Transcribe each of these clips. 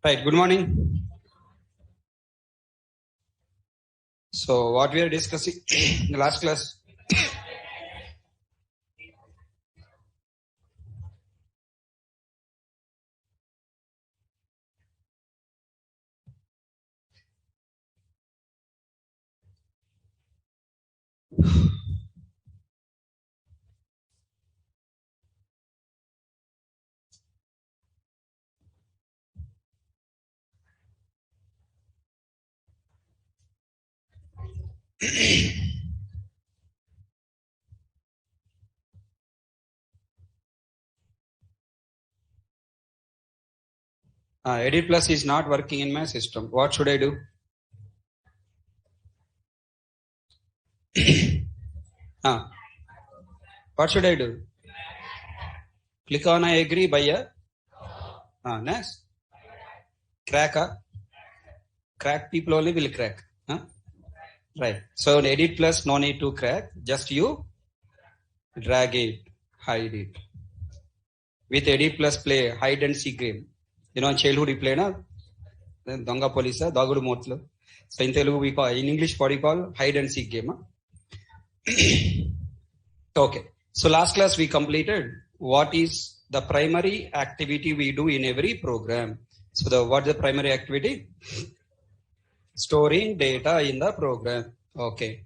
Right, good morning. So what we are discussing in the last class. Edit Plus is not working in my system. What should I do? What should I do? Click on I agree by a next. Crack. Crack people only will crack. Right. So in Edit Plus, no need to crack. Just you drag it, hide it. With Edit Plus play hide and seek game. You know, childhood we play na Donga Police, Dagudu Motlo. So in Telugu we call, in English what we call hide and seek game. Okay. So last class we completed what is the primary activity we do in every program. So what's the primary activity? Storing data in the program. Okay.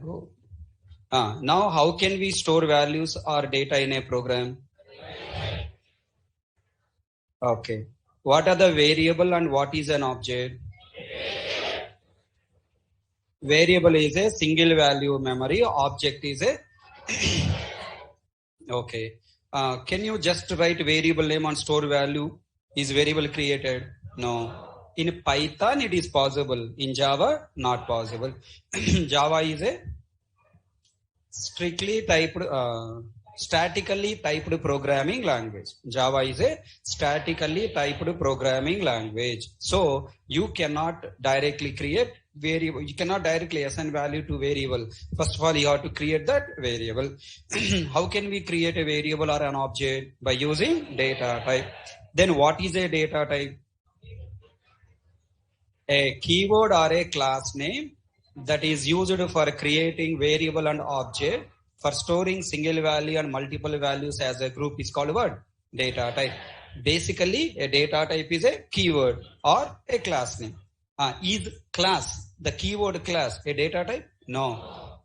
Go. Now how can we store values or data in a program? Okay. What are the variable and what is an object? Variable is a single value memory. Object is a okay. Can you just write variable name on store value? Is variable created? No. In Python, it is possible. In Java, not possible. Java is a strictly typed, statically typed programming language. Java is a statically typed programming language. So you cannot directly create variable. You cannot directly assign value to variable. First of all, you have to create that variable. How can we create a variable or an object? By using data type. Then what is a data type? A keyword or a class name that is used for creating variable and object. For storing single value and multiple values as a group is called what? Data type. Basically, a data type is a keyword or a class name. Is class, the keyword class, a data type? No.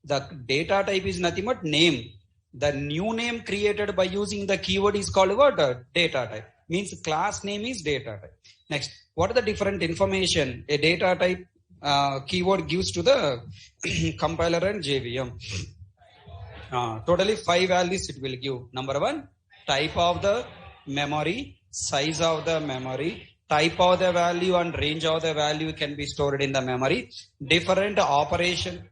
The data type is nothing but name. The new name created by using the keyword is called what? Data type. Means class name is data type. Next, what are the different information a data type keyword gives to the compiler and JVM? Totally 5 values it will give. Number 1, type of the memory, size of the memory, type of the value and range of the value can be stored in the memory. Different operators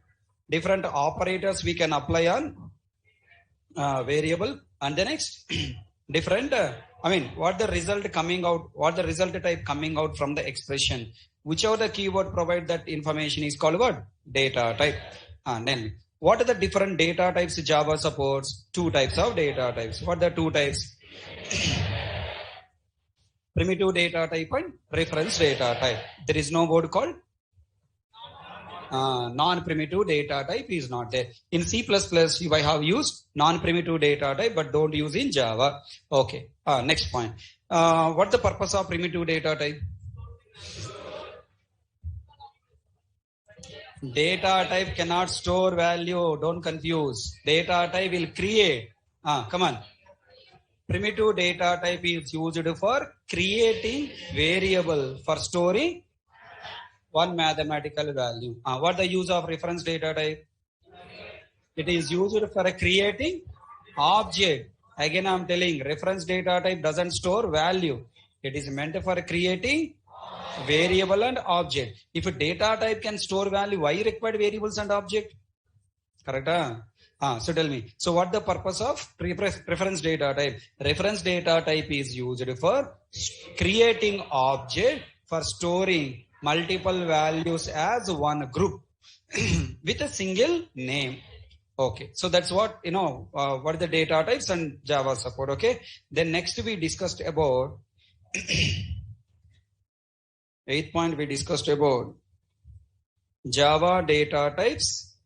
we can apply on variable. And the next, different, what the result coming out, what the result type coming out from the expression. Whichever the keyword provide that information is called what? Data type. And then, what are the different data types Java supports? 2 types of data types. What are the 2 types? Primitive data type and reference data type. There is no word called non-primitive data type is not there. In C++, you might have used non-primitive data type, but don't use in Java. Okay. Next point. What's the purpose of primitive data type? Data type cannot store value. Don't confuse. Data type will create. Come on. Primitive data type is used for creating variable, for storing one mathematical value. What the use of reference data type? It is used for creating object. Again, I am telling reference data type doesn't store value. It is meant for creating variable and object. If a data type can store value, why require variables and object? Correct? So tell me. So what the purpose of reference data type? Reference data type is used for creating object, for storing multiple values as one group with a single name. Okay. So that's what, what are the data types and Java support. Okay. Then next we discussed about 8th point we discussed about Java data types.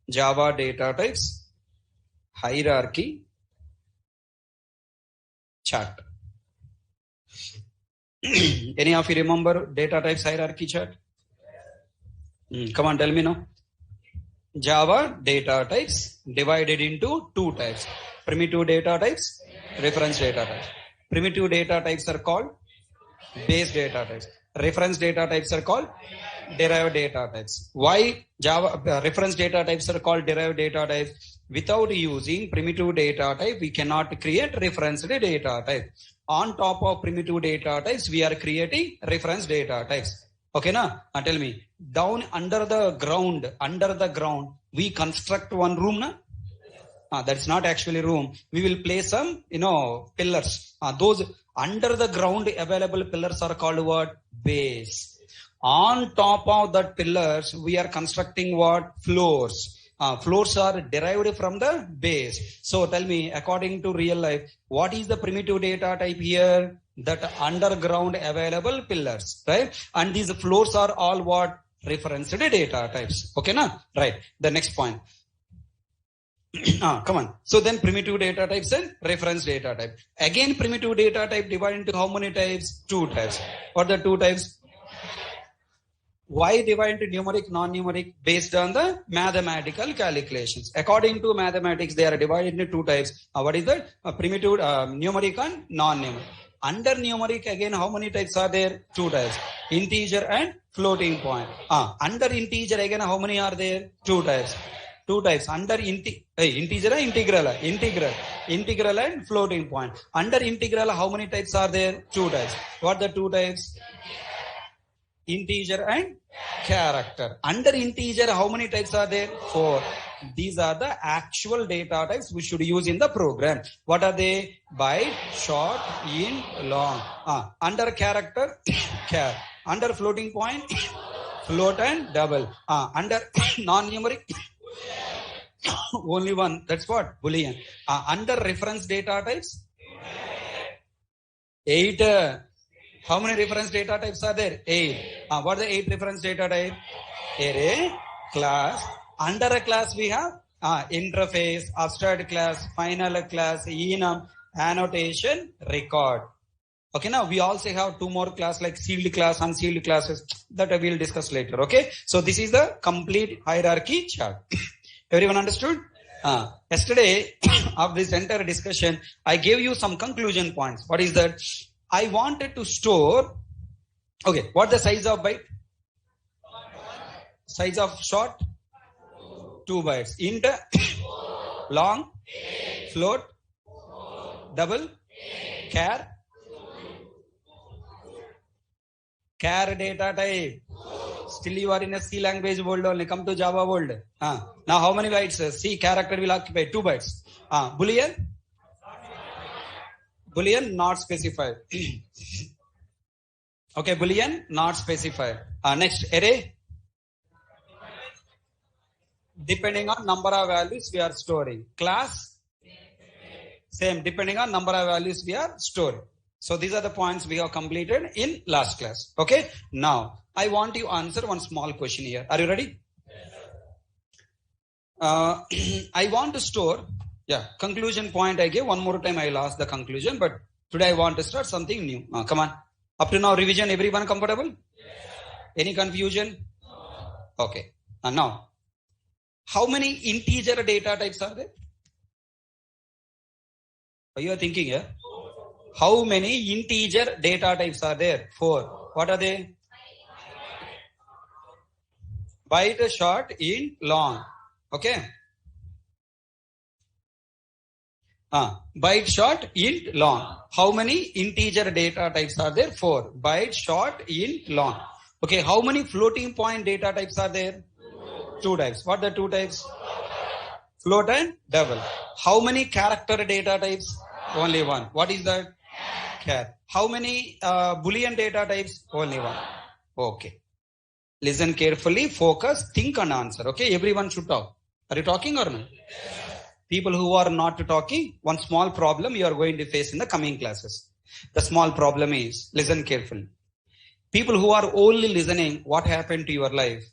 Java data types, hierarchy, chart. Any of you remember data types hierarchy chart? Come on, tell me now. Java data types divided into two types. Primitive data types, reference data types. Primitive data types are called base data types. Reference data types are called derived data types. Why Java reference data types are called derived data types? Without using primitive data type, we cannot create reference data type. On top of primitive data types, we are creating reference data types. Okay, na? Tell me, down under the ground, we construct one room, na? That's not actually room. We will place some, pillars. Those under the ground available pillars are called what? Base. On top of that pillars, we are constructing what? Floors. Floors are derived from the base. So tell me, according to real life, what is the primitive data type here? That underground available pillars, right? And these floors are all what? Referenced data types. Okay, na? Right. The next point. Come on. So then primitive data types and reference data type. Again, primitive data type divided into how many types? Two types. What are the two types? Why divide into numeric, non-numeric? Based on the mathematical calculations. According to mathematics, they are divided into two types. What is that? Primitive, numeric and non-numeric. Under numeric, again, how many types are there? Two types. Integer and floating point. Under integer, again, how many are there? Two types. Two types. Under integer and integral. Integral and floating point. Under integral, how many types are there? Two types. What are the two types? Integer and character. Under integer, how many types are there? Four. These are the actual data types we should use in the program. What are they? Byte, short, int, long. Under character, char. Under floating point, float and double. Under non-numeric, only one. That's what? Boolean. Under reference data types, 8. How many reference data types are there? 8. What are the 8 reference data type? Array, class. Under a class we have interface, abstract class, final class, enum, annotation, record. Okay, now we also have two more class like sealed class, unsealed classes that I will discuss later. Okay, so this is the complete hierarchy chart. Everyone understood? Yesterday of this entire discussion, I gave you some conclusion points. What is that? I wanted to store, okay, what the size of byte? Size of short? 2 bytes. Int, long, float, double, char data type. Still you are in a C language world only. Come to Java world. Now how many bytes? C character will occupy 2 bytes. Boolean? Boolean not specified. Okay, Boolean not specified. Next, array. Depending on number of values we are storing. Class, same. Depending on number of values we are storing. So these are the points we have completed in last class. Okay. Now I want you to answer one small question here. Are you ready? I want to store. Yeah, conclusion point I gave. One more time I lost the conclusion, but today I want to start something new. Come on. Up to now revision, everyone comfortable? Yes. Any confusion? No. Okay. Now, how many integer data types are there? Are you thinking here? How many integer data types are there? 4. What are they? Byte, short, int, long. Okay. Byte, short, int, long. How many integer data types are there? 4. Byte, short, int, long. Okay. How many floating point data types are there? 2 types. What are the 2 types? Float and double. How many character data types? Only 1. What is that? Char. How many Boolean data types? Only 1. Okay. Listen carefully, focus, think and answer. Okay. Everyone should talk. Are you talking or not? People who are not talking, one small problem you are going to face in the coming classes. The small problem is, listen carefully. People who are only listening, what happened to your life?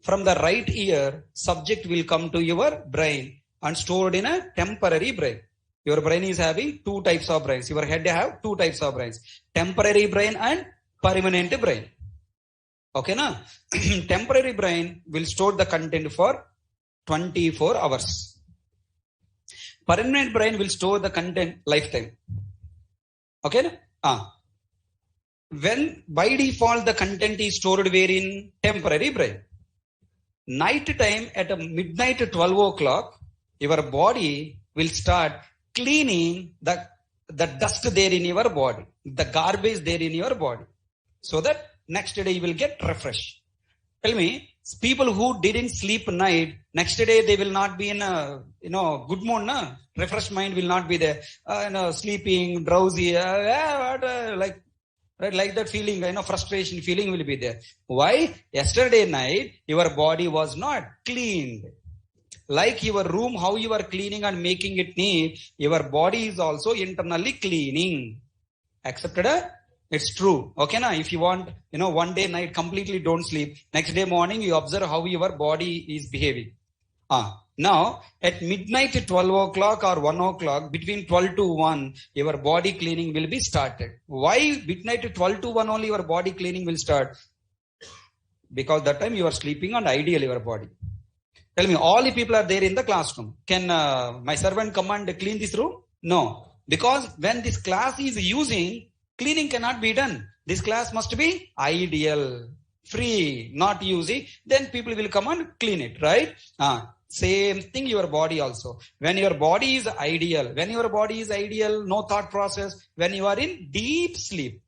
From the right ear, subject will come to your brain and stored in a temporary brain. Your brain is having two types of brains. Your head have two types of brains. Temporary brain and permanent brain. Okay, na? Temporary brain will store the content for 24 hours. Permanent brain will store the content lifetime. Okay? When by default the content is stored where in temporary brain. Night time at midnight 12 o'clock, your body will start cleaning the dust there in your body, the garbage there in your body, so that next day you will get refreshed. Tell me, people who didn't sleep night, next day they will not be in a good mood, na? Refreshed mind will not be there. Sleeping, drowsy, like that feeling, frustration feeling will be there. Why? Yesterday night your body was not cleaned. Like your room, how you are cleaning and making it neat, your body is also internally cleaning. Accepted? It's true. Okay, na? If you want, one day night completely don't sleep. Next day morning you observe how your body is behaving. Now at midnight 12 o'clock or 1 o'clock, between 12 to 1, your body cleaning will be started. Why midnight 12 to 1 only your body cleaning will start? Because that time you are sleeping and ideal your body. Tell me, all the people are there in the classroom. Can my servant come and clean this room? No. Because when this class is using, cleaning cannot be done. This class must be ideal, free, not using. Then people will come and clean it, right? Same thing your body also. When your body is ideal, no thought process, when you are in deep sleep.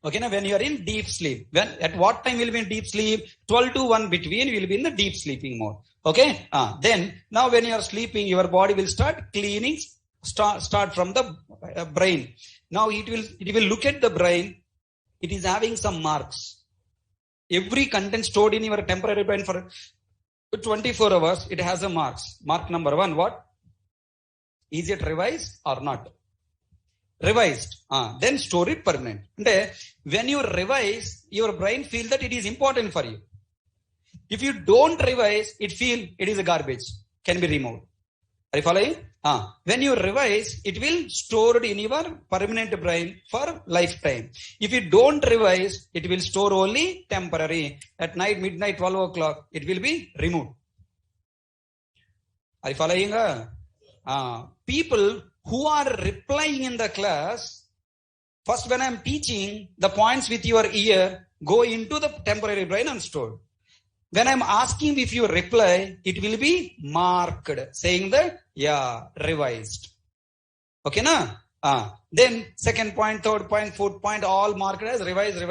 Okay, now when you are in deep sleep, at what time will be in deep sleep? 12 to 1 between will be in the deep sleeping mode. Okay, then now when you are sleeping, your body will start cleaning, start from the brain. Now it will look at the brain. It is having some marks. Every content stored in your temporary brain for 24 hours, it has a marks. Mark number 1, what? Is it revised or not? Revised. Then store it permanent. When you revise, your brain feels that it is important for you. If you don't revise, it feels it is a garbage, can be removed. Are you following? When you revise, it will store in your permanent brain for lifetime. If you don't revise, it will store only temporary. At night, midnight, 12 o'clock, it will be removed. Are you following? People who are replying in the class, first when I am teaching, the points with your ear go into the temporary brain and stored. When I am asking if you reply, it will be marked, saying that, yeah, revised. Okay, na? Then second point, third point, fourth point, all marked as revised.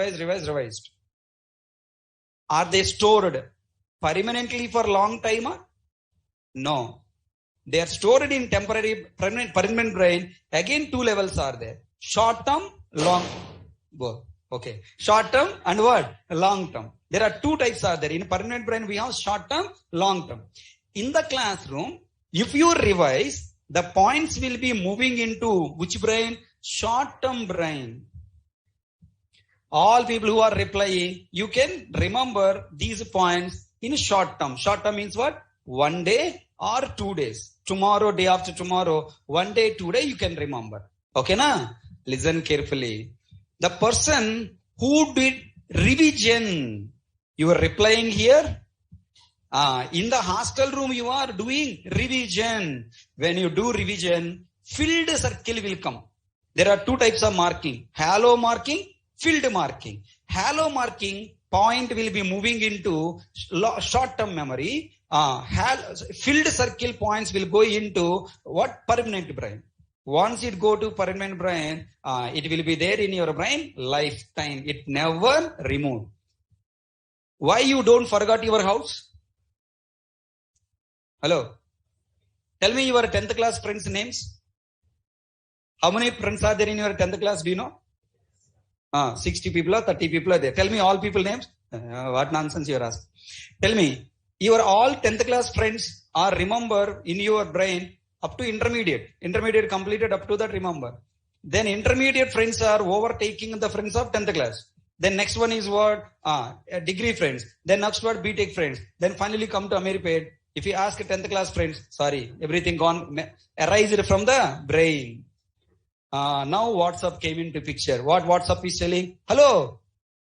Are they stored permanently for long time? No. They are stored in temporary, permanent brain. Again, two levels are there. Short term, long. Okay. Short term and what? Long term. There are two types are there. In permanent brain, we have short term, long term. In the classroom, if you revise, the points will be moving into which brain? Short term brain. All people who are replying, you can remember these points in short term. Short term means what? 1 day or 2 days. Tomorrow, day after tomorrow, 1 day, 2 days, you can remember. Okay, na? Listen carefully. The person who did revision, you are replying here. In the hostel room, you are doing revision. When you do revision, filled circle will come. There are two types of marking. Halo marking, filled marking. Halo marking, point will be moving into short-term memory. Filled circle points will go into what? Permanent brain. Once it go to permanent brain, it will be there in your brain lifetime. It never removed. Why you don't forget your house? Hello. Tell me your 10th class friends' names. How many friends are there in your 10th class? Do you know? 60 people or 30 people are there. Tell me all people names. What nonsense you are asking. Tell me, your all 10th class friends, or remember in your brain up to intermediate. Intermediate completed up to that remember. Then intermediate friends are overtaking the friends of 10th class. Then next one is what? Degree friends. Then next what? BTech friends. Then finally come to Ameripet. If you ask 10th class friends, sorry, everything gone, arised from the brain. Now WhatsApp came into picture. What WhatsApp is telling? Hello,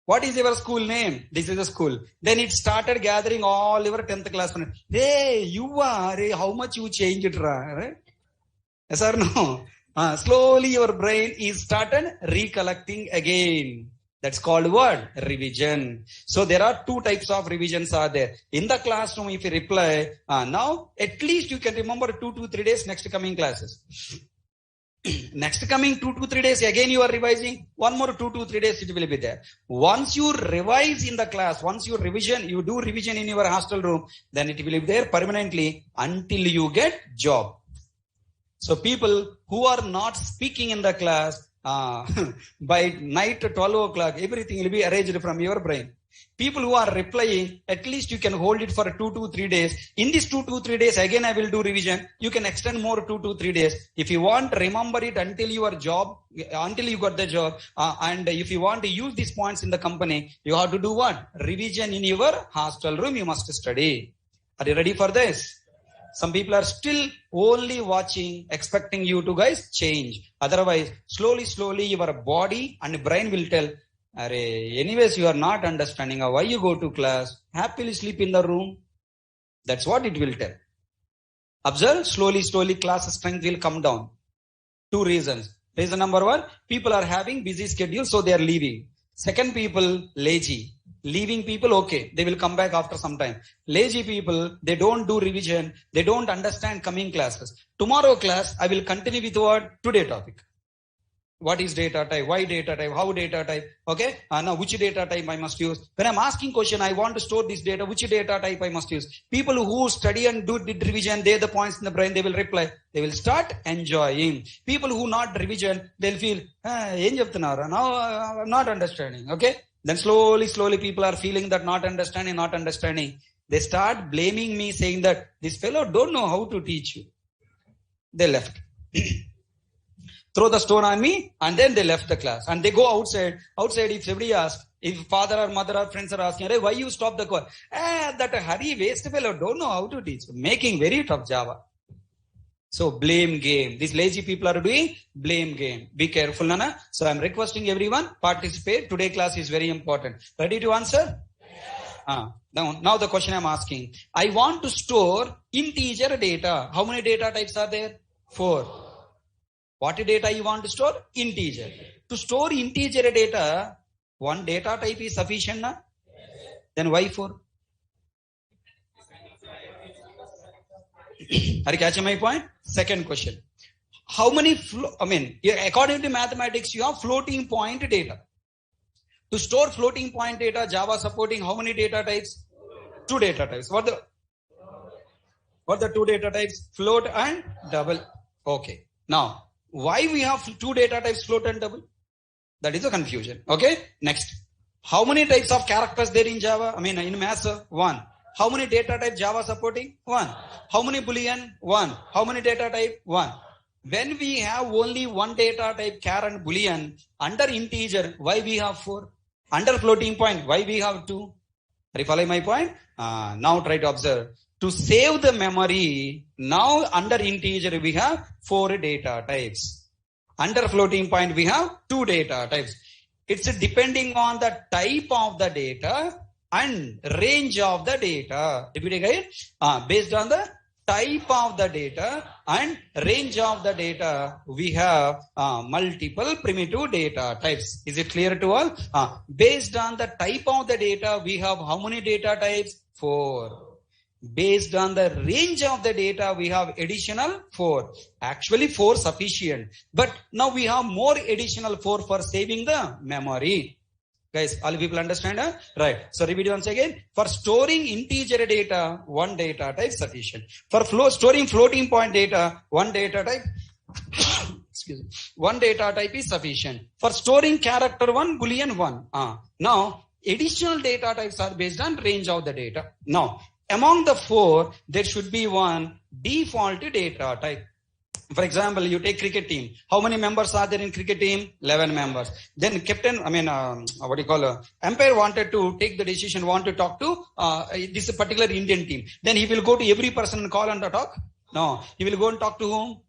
what is your school name? This is a school. Then it started gathering all your 10th class friends. Hey, you are, how much you changed it, right? Yes or no? Slowly your brain is started recollecting again. That's called what? Revision. So there are two types of revisions are there. In the classroom, if you reply, now at least you can remember 2 to 3 days next coming classes. Next coming 2 to 3 days, again you are revising. One more 2 to 3 days it will be there. Once you revise in the class, once you revision, you do revision in your hostel room, then it will be there permanently until you get job. So people who are not speaking in the class, by night 12 o'clock, everything will be arranged from your brain. People who are replying, at least you can hold it for 2 to 3 days. In these 2 to 3 days, again I will do revision. You can extend more 2 to 3 days. If you want, remember it until your job, until you got the job. And if you want to use these points in the company, you have to do what? Revision in your hostel room. You must study. Are you ready for this? Some people are still only watching, expecting you to guys change. Otherwise, slowly your body and brain will tell, anyways, you are not understanding why you go to class. Happily sleep in the room. That's what it will tell. Observe, slowly class strength will come down. Two reasons. Reason number one, people are having busy schedule, so they are leaving. Second, people lazy. Leaving people, okay, they will come back after some time. Lazy people, they don't do revision. They don't understand coming classes. Tomorrow class, I will continue with what? Today topic. What is data type? Why data type? How data type? Okay. Now which data type I must use? When I'm asking question, I want to store this data. Which data type I must use? People who study and do revision, they the points in the brain, they will reply. They will start enjoying. People who not revision, they'll feel, now I'm not understanding. Okay. Then slowly people are feeling that not understanding. They start blaming me, saying that this fellow don't know how to teach you. They left. Throw the stone on me, and then they left the class. And they go outside. Outside, if somebody asks, if father or mother or friends are asking, why you stop the course? That hurry, waste fellow don't know how to teach. Making very tough Java. So blame game. These lazy people are doing blame game. Be careful, Nana. So I'm requesting everyone, participate. Today class is very important. Ready to answer? Yes. Now the question I'm asking. I want to store integer data. How many data types are there? 4. What data you want to store? Integer. To store integer data, one data type is sufficient, na? Then why 4? Are you catching my point? Second question. How many, according to mathematics, you have floating point data. To store floating point data, Java supporting how many data types? 2 data types. What the 2 data types? Float and double. Okay. Now, why we have 2 data types, float and double? That is a confusion. Okay. Next. How many types of characters there in Java? In maths, 1. How many data type Java supporting? 1. How many Boolean? 1. How many data type? 1. When we have only one data type, char and Boolean, under integer, why we have 4? Under floating point, why we have 2? Are you following my point? Now try to observe. To save the memory, now under integer we have 4 data types. Under floating point we have 2 data types. It's depending on the type of the data and range of the data. Repeat again. Based on the type of the data and range of the data, we have multiple primitive data types. Is it clear to all? Based on the type of the data, we have how many data types? 4. Based on the range of the data, we have additional 4. Actually 4 sufficient. But now we have more additional 4 for saving the memory. Guys, all people understand? Right. So repeat once again. For storing integer data, 1 data type sufficient. For storing floating point data, 1 data type, excuse me, 1 data type is sufficient. For storing character 1, Boolean 1. Now, additional data types are based on range of the data. Now, Among the four, there should be one default data type. For example, you take cricket team. How many members are there in cricket team? 11 members. Then captain, umpire wanted to take the decision, want to talk to this particular Indian team. Then he will go to every person and call and talk? No. He will go and talk to whom?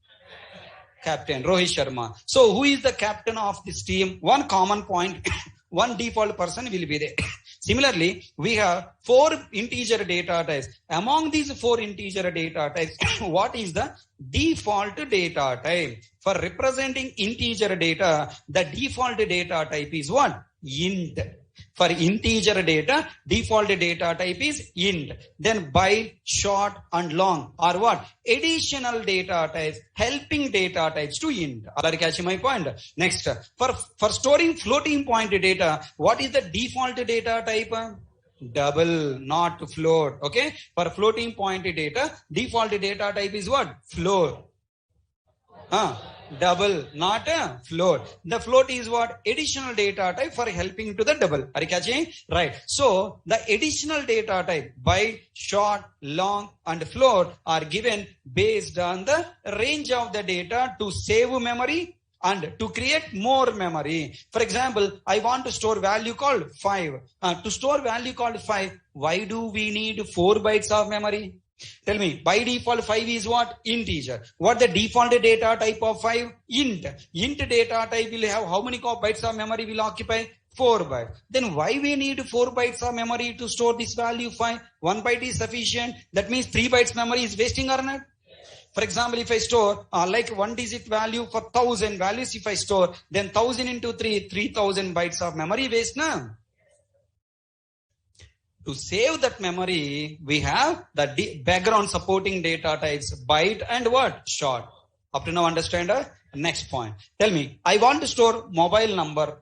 Captain, Rohit Sharma. So who is the captain of this team? One common point, one default person will be there. Similarly, we have four integer data types. Among these four integer data types, what is the default data type? For representing integer data, the default data type is what? Int. For integer data, default data type is int. Then byte, short and long are what? Additional data types, helping data types to int. Are you catching my point? Next, for storing floating point data, what is the default data type? Double, not float. Okay. For floating point data, default data type is what? Float. Double, not a float. The float is what? Additional data type for helping to the double. Are you catching? Right. So the additional data type, byte, short, long and float are given based on the range of the data to save memory and to create more memory. For example, I want to store value called 5. To store value called 5, why do we need 4 bytes of memory? Tell me, by default 5 is what? Integer. What the default data type of 5? Int. Int data type will have how many bytes of memory will occupy? 4 bytes. Then why we need 4 bytes of memory to store this value 5? 1 byte is sufficient. That means 3 bytes memory is wasting or not? For example, if I store like 1 digit value for 1000 values, if I store, then 1000 into 3, 3000 bytes of memory waste na? To save that memory, we have the background supporting data types, byte and what? Short. Up to now, understand? Next point. Tell me, I want to store mobile number,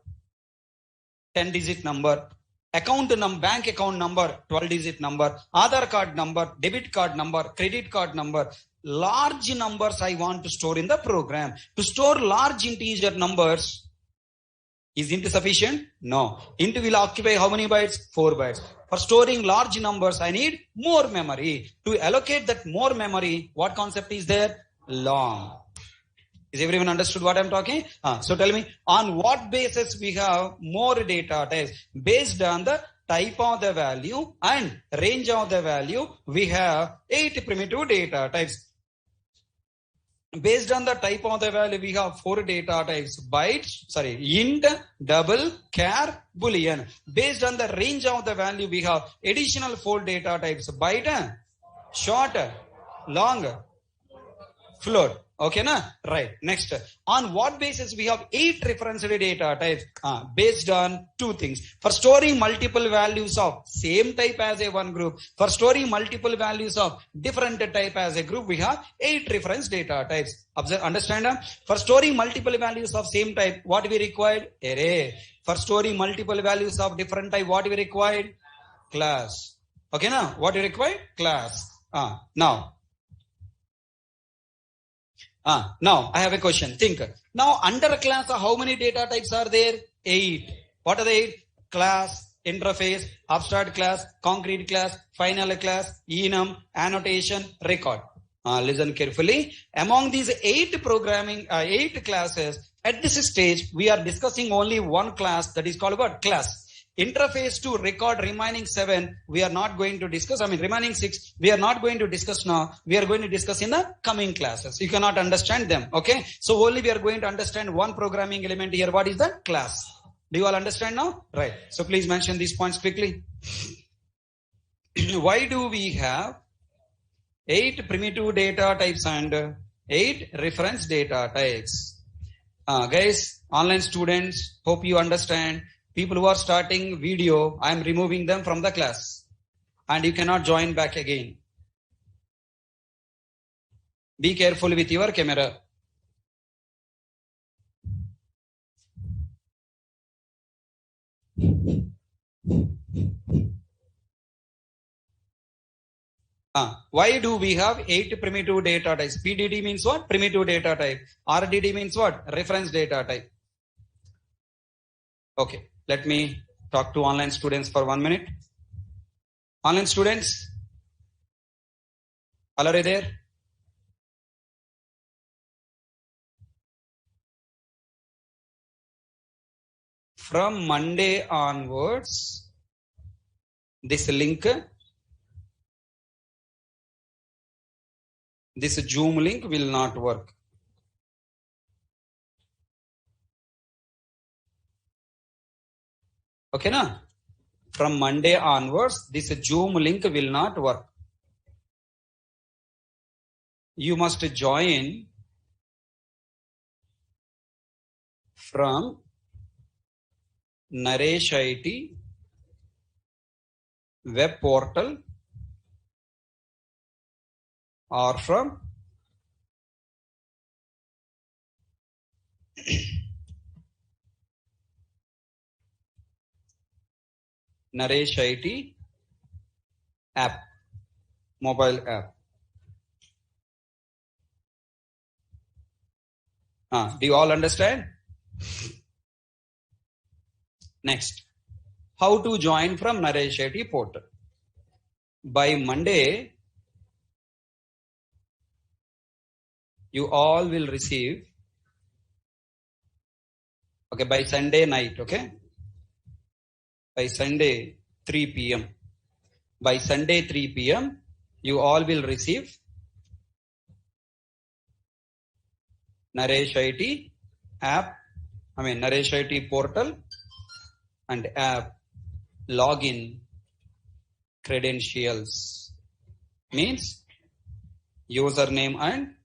10-digit number, bank account number, 12-digit number, Aadhaar card number, debit card number, credit card number. Large numbers I want to store in the program. To store large integer numbers, is int sufficient? No. Int will occupy how many bytes? 4 bytes. For storing large numbers, I need more memory. To allocate that more memory, what concept is there? Long. Is everyone understood what I'm talking? So tell me, on what basis we have more data types? Based on the type of the value and range of the value, we have 8 primitive data types. Based on the type of the value, we have 4 data types: int, double, char, boolean. Based on the range of the value, we have additional 4 data types: byte, short, long, float. Okay, na? Right. Next, on what basis we have 8 reference data types? Based on 2 things. For storing multiple values of same type as a one group, for storing multiple values of different type as a group, we have 8 reference data types. Understand? For storing multiple values of same type, what we required? Array. For storing multiple values of different type, what we required? Class. Okay, now what we required? Class. Now I have a question. Think. Now under class, how many data types are there? 8. What are the 8? Class, interface, abstract class, concrete class, final class, enum, annotation, record. Listen carefully. Among these 8 classes, at this stage, we are discussing only one class, that is called what? Class. Interface to record remaining 7, we are not going to discuss. Remaining 6, we are not going to discuss now. We are going to discuss in the coming classes. You cannot understand them. Okay. So only we are going to understand one programming element here. What is the class? Do you all understand now? Right. So please mention these points quickly. Why do we have 8 primitive data types and 8 reference data types? Guys, online students, hope you understand. People who are starting video, I am removing them from the class and you cannot join back again. Be careful with your camera. Why do we have 8 primitive data types? PDD means what? Primitive data type. RDD means what? Reference data type. Okay. Let me talk to online students for 1 minute. Online students, All are you there? From Monday onwards, this link, this Zoom link will not work. Okay, na? From Monday onwards, this Zoom link will not work. You must join from Naresh IT web portal or from Naresh IT app, mobile app. Do you all understand? Next, how to join from Naresh IT portal? By Monday, you all will receive, okay, by Sunday night, okay? By Sunday 3 p.m. By Sunday 3 p.m., you all will receive Naresh IT app, Naresh IT portal and app login credentials. Means username and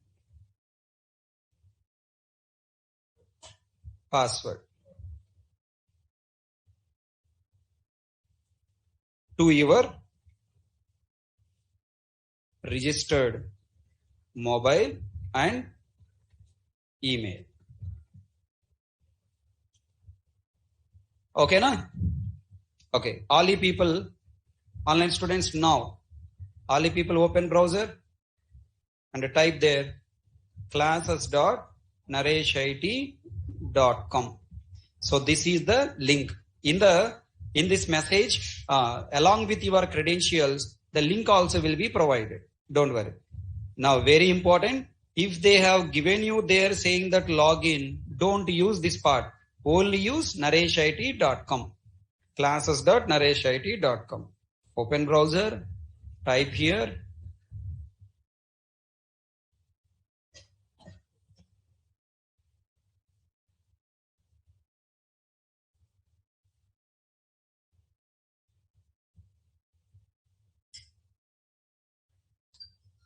password to your registered mobile and email. Okay, na? Okay, all you people, online students, now all you people open browser and type there classes.nareshit.com. So this is the link. In this message, along with your credentials, the link also will be provided. Don't worry. Now, very important, if they have given you there saying that login, don't use this part. Only use nareshit.com. classes.nareshit.com. Open browser, type here.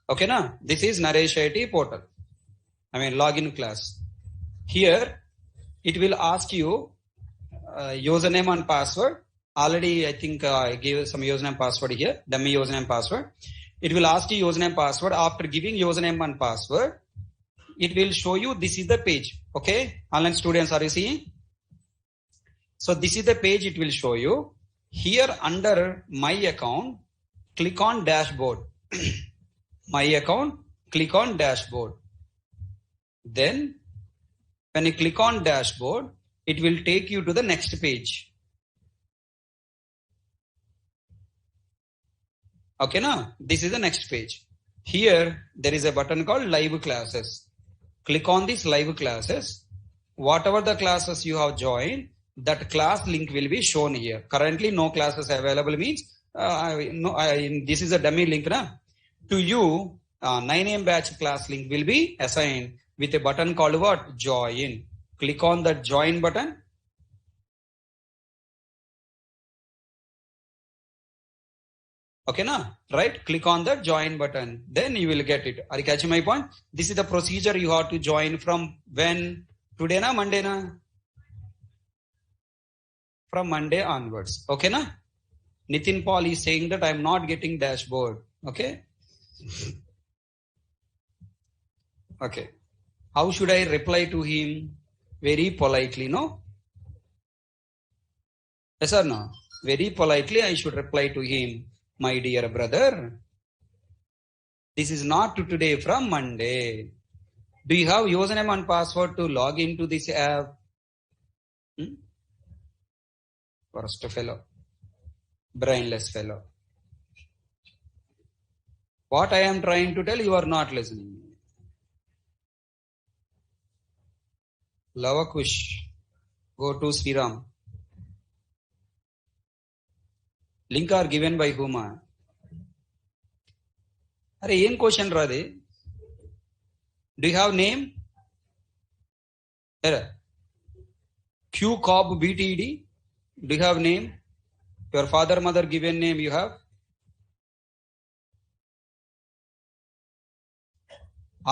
Okay, na? This is Naresh IT portal. Login class. Here, it will ask you username and password. Already, I think I gave some username password here, dummy username password. It will ask you username password. After giving username and password, it will show you this is the page. Okay, online students, are you seeing? So this is the page it will show you. Here under my account, click on dashboard. My account, click on dashboard. Then when you click on dashboard, it will take you to the next page. Okay, now this is the next page. Here there is a button called live classes. Click on this live classes. Whatever the classes you have joined, that class link will be shown here. Currently no classes available means this is a dummy link. Na? To you, 9 AM batch class link will be assigned with a button called what? Join. Click on that join button. Okay, na? Right? Click on the join button. Then you will get it. Are you catching my point? This is the procedure you have to join from when? Today na? Monday na? From Monday onwards. Okay, na? Nitin Paul is saying that I am not getting dashboard. Okay? Okay. How should I reply to him? Very politely, no? Yes or no? Very politely I should reply to him. My dear brother, this is not to today, from Monday. Do you have username and password to log into this app? Worst fellow. Brainless fellow. What I am trying to tell, you are not listening. Lavakush, go to Sriram. Link are given by whom? अरे ఏం question రాది? Do you have name? Q Cob BTD. Do you have name? Your father mother given name you have?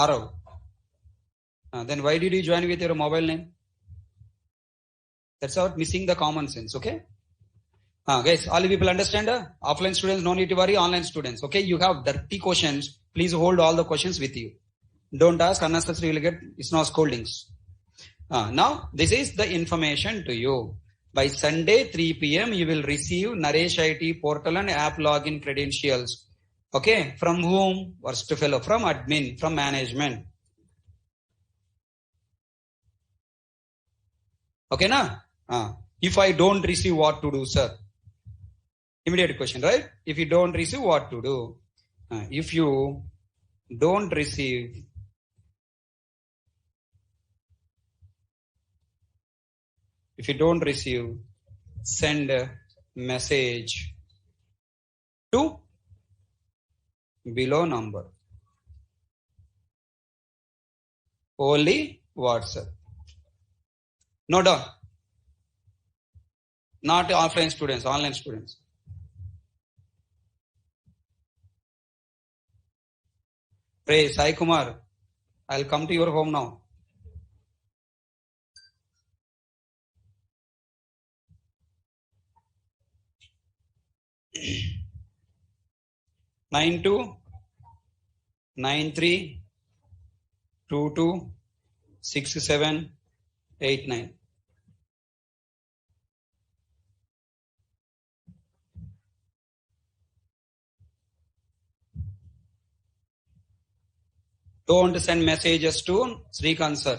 Arav. Then why did you join with your mobile name? That's out missing the common sense. Okay. Guys, all you people understand? Offline students, no need to worry. Online students, okay? You have 30 questions. Please hold all the questions with you. Don't ask unnecessary. You will get it's not scoldings. Now, this is the information to you. By Sunday 3 p.m. you will receive Naresh IT portal and app login credentials. Okay, from whom? Worst fellow, from admin, from management. Okay, na? If I don't receive, what to do, sir? Immediate question, right? If you don't receive, what to do? If you don't receive, send a message to below number. Only WhatsApp. No doubt. Not offline students, online students. Pray, Sai Kumar, I'll come to your home now. Nine 9293226789. Don't send messages to Srikanth sir.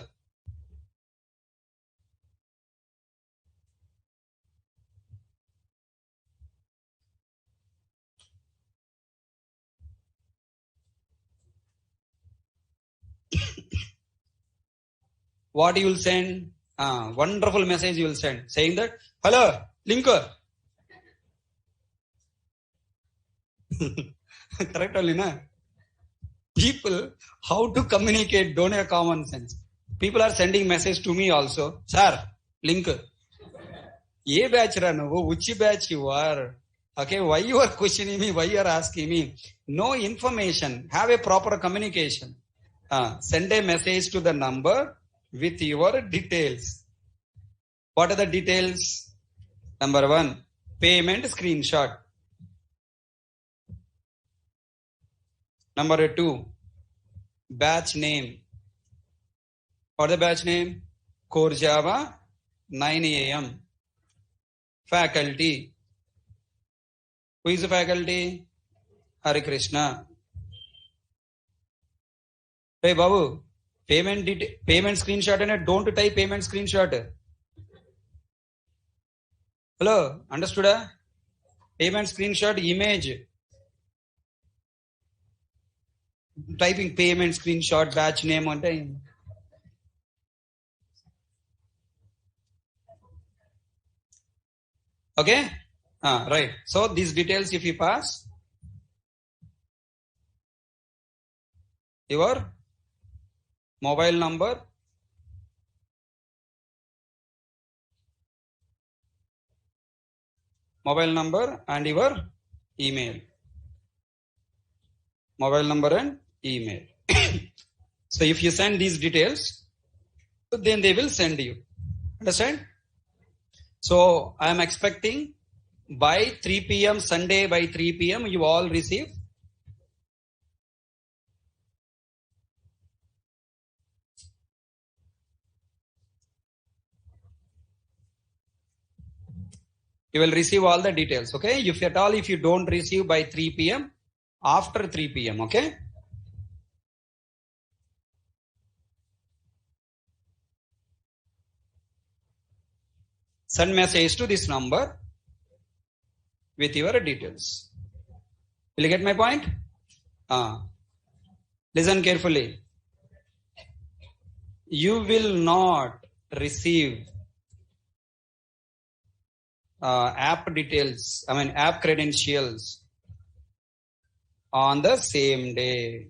What you will send? Wonderful message you will send saying that, hello, linker. Correct only, na? People, how to communicate, don't have common sense. People are sending message to me also. Sir, link. Ye batch ra no, which batch you are? Okay, why you are questioning me? Why you are asking me? No information. Have a proper communication. Send a message to the number with your details. What are the details? Number 1, payment screenshot. Number 2, batch name. What is the batch name? Core Java 9 a.m. Faculty. Who is the faculty? Hare Krishna. Hey Babu, payment screenshot and don't type payment screenshot. Hello, understood? Payment screenshot image. Typing payment screenshot batch name on time. Okay? Right. So these details if you pass, your mobile number, and your email. Mobile number and email. So if you send these details, then they will send you. Understand? So I am expecting by 3 p.m. Sunday, by 3 p.m. you all receive you will receive all the details. Okay? If at all, if you don't receive by 3 p.m., after 3 p.m. Okay? Send message to this number with your details. Will you get my point? Listen carefully. You will not receive app credentials on the same day.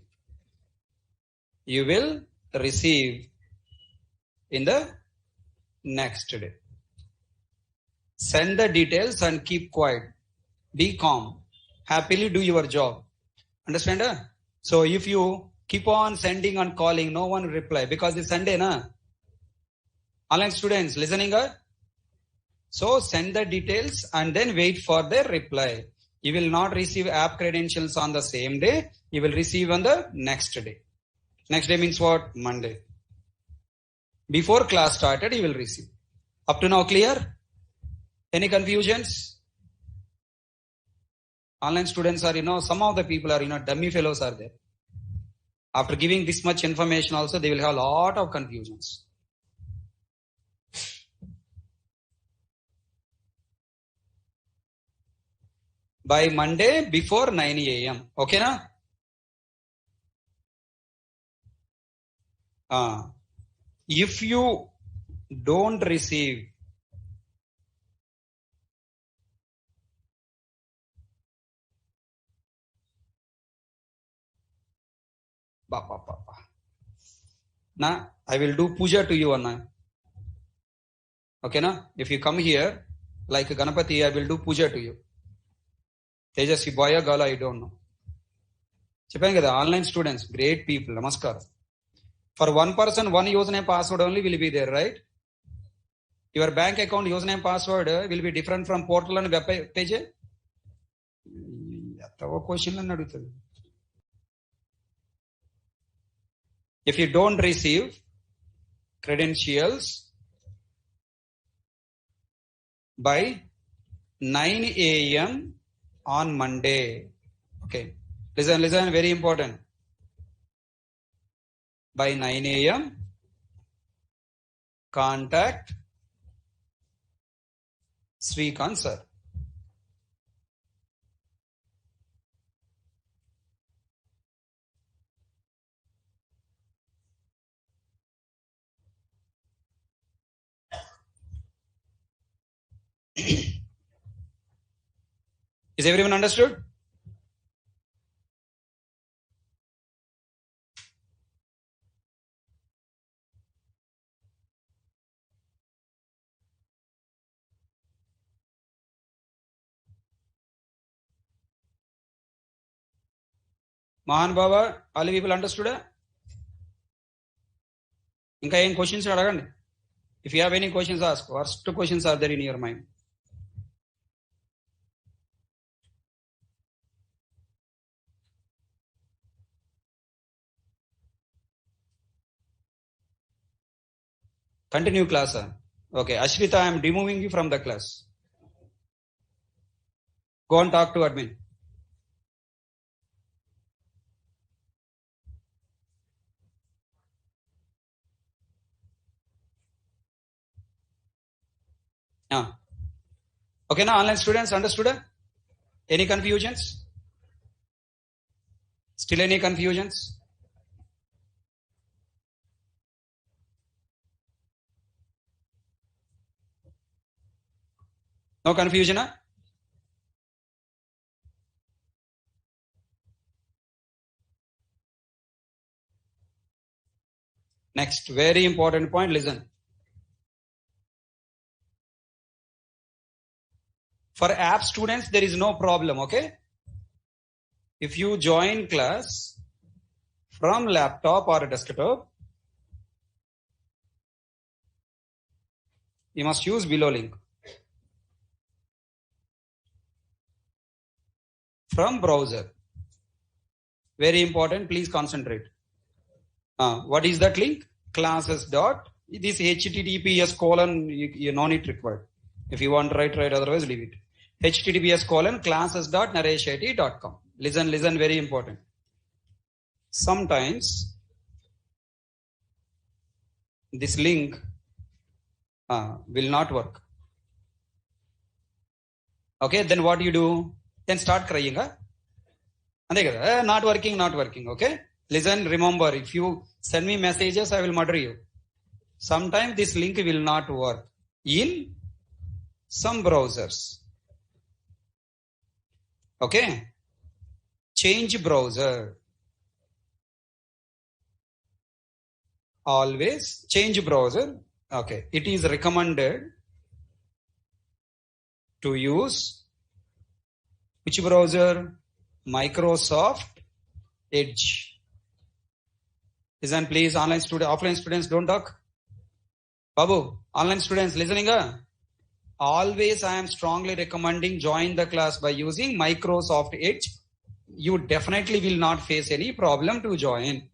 You will receive in the next day. Send the details and keep quiet. Be calm. Happily do your job. Understand? So if you keep on sending and calling, no one will reply because it's Sunday, na? Online students listening? So send the details and then wait for their reply. You will not receive app credentials on the same day. You will receive on the next day. Next day means what? Monday. Before class started, you will receive. Up to now clear? Any confusions? Online students are, some of the people are, dummy fellows are there. After giving this much information also, they will have a lot of confusions. By Monday before 9 a.m. Okay, na? If you don't receive na, I will do puja to you, Anna. Okay, na? If you come here, like Ganapati, I will do puja to you. Tejasvi boy or girl, I don't know. Cheppanga kada, online students, great people, namaskar. For one person, one username password only will be there, right? Your bank account username password will be different from portal and web page. If you don't receive credentials by 9 a.m. on Monday. Okay. Listen, very important. By 9 a.m., contact Srikanth sir. Is everyone understood? Mahan Baba, all people understood? Inka any questions adagandi? If you have any questions, ask. First two questions are there in your mind. Continue class. Okay, Ashrita, I am removing you from the class. Go and talk to admin. Okay, now online students understood? Any confusions? Still any confusions? No confusion? Next, very important point, listen. For app students, there is no problem, okay? If you join class from laptop or desktop, you must use below link. From browser. Very important, please concentrate. What is that link? Classes dot. This https:// you no need required. If you want, write, otherwise leave it. https:// Listen, very important. Sometimes this link will not work. Okay, then what do you do? Then start crying. Ante kada, not working, not working. Okay. Listen, remember, if you send me messages, I will murder you. Sometimes this link will not work in some browsers. Okay. Change browser. Always change browser. Okay. It is recommended to use which browser? Microsoft Edge. Listen, please, offline students, don't talk. Babu, online students listening? Always I am strongly recommending join the class by using Microsoft Edge. You definitely will not face any problem to join.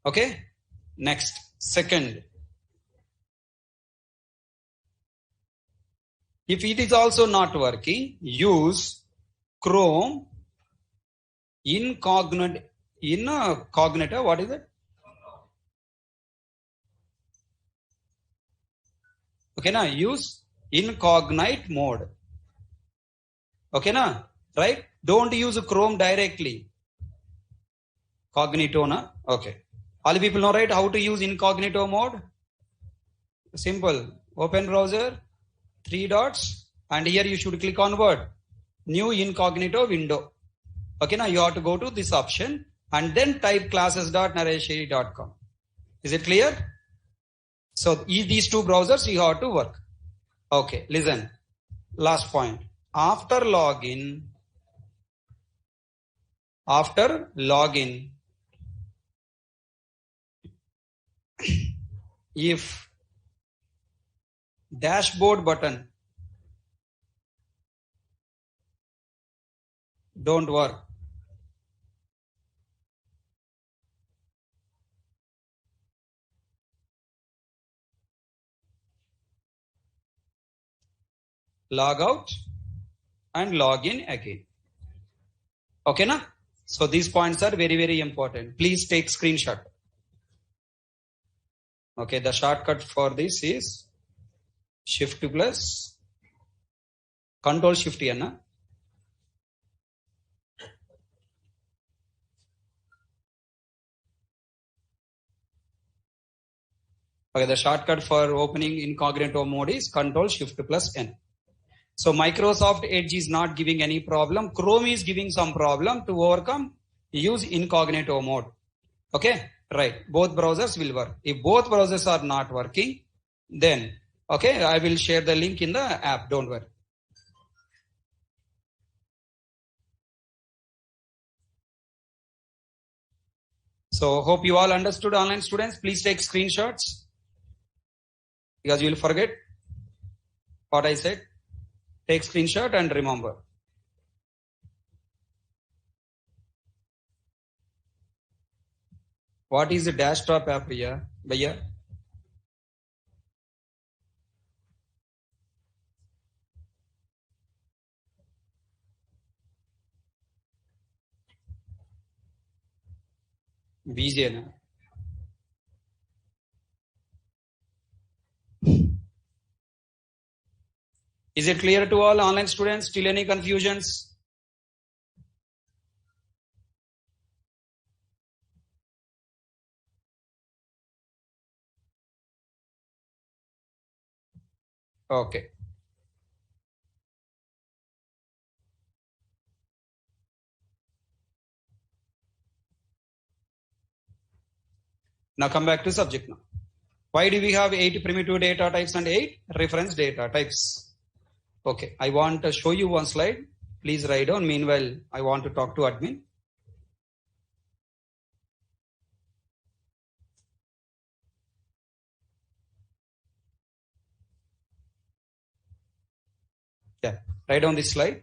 Okay. Next, second. If it is also not working, use Chrome Incognito. What is it? Okay, na, use incognito mode. Okay, na, right? Don't use Chrome directly. Cognito, na? Okay. All people know, right, how to use incognito mode? Simple. Open browser, 3 dots, and here you should click on what? New incognito window. Okay, now you have to go to this option and then type classes.naresheri.com. Is it clear? So these two browsers you have to work. Okay, listen. Last point. After login, if dashboard button don't work, log out and log in again. Okay, na? So these points are very, very important. Please take screenshot. Okay, the shortcut for this is Shift plus Control Shift here, na? Okay, the shortcut for opening incognito mode is Control Shift plus N. So Microsoft Edge is not giving any problem. Chrome is giving some problem. To overcome, use incognito mode. Okay, right. Both browsers will work. If both browsers are not working, then, okay, I will share the link in the app. Don't worry. So hope you all understood, online students. Please take screenshots because you will forget what I said. Take screenshot and remember. What is the desktop app here, Bhaiya? BJ na. Is it clear to all online students? Still any confusions? Okay. Now come back to subject now. Why do we have 8 primitive data types and 8 reference data types? Okay, I want to show you one slide. Please write down. Meanwhile, I want to talk to admin. Yeah, write down this slide.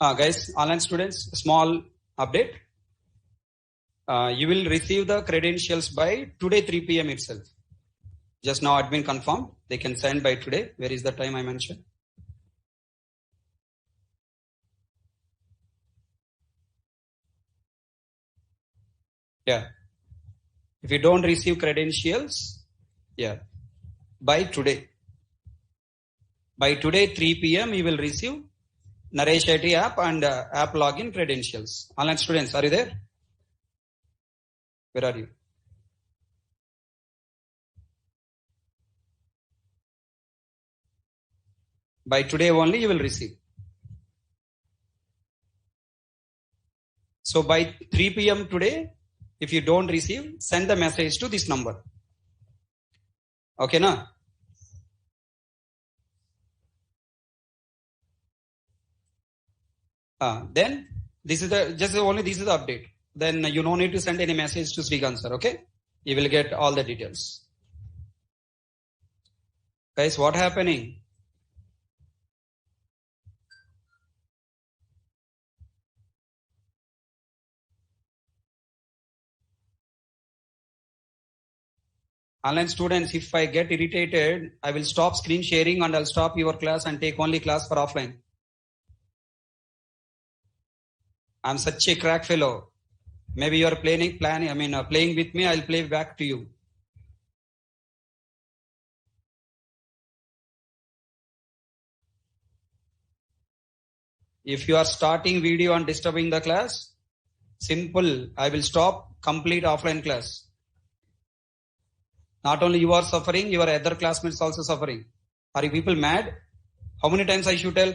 Guys, online students, small update. You will receive the credentials by today 3 p.m. itself. Just now admin confirmed. They can send by today. Where is the time I mentioned? Yeah. If you don't receive credentials, yeah, by today. By today 3 p.m. you will receive Naresh IT app and app login credentials. Online students, are you there? Where are you? By today only you will receive. So by 3 p.m. today, if you don't receive, send the message to this number. Okay, na? Then this is the this is the update. Then you no need to send any message to Srikanth sir. Okay, you will get all the details. Guys, what happening? Online students, if I get irritated, I will stop screen sharing and I'll stop your class and take only class for offline. I'm such a crack fellow. Maybe you are playing with me. I'll play back to you. If you are starting video and disturbing the class, simple. I will stop complete offline class. Not only you are suffering, your other classmates also suffering. Are you people mad? How many times I should tell?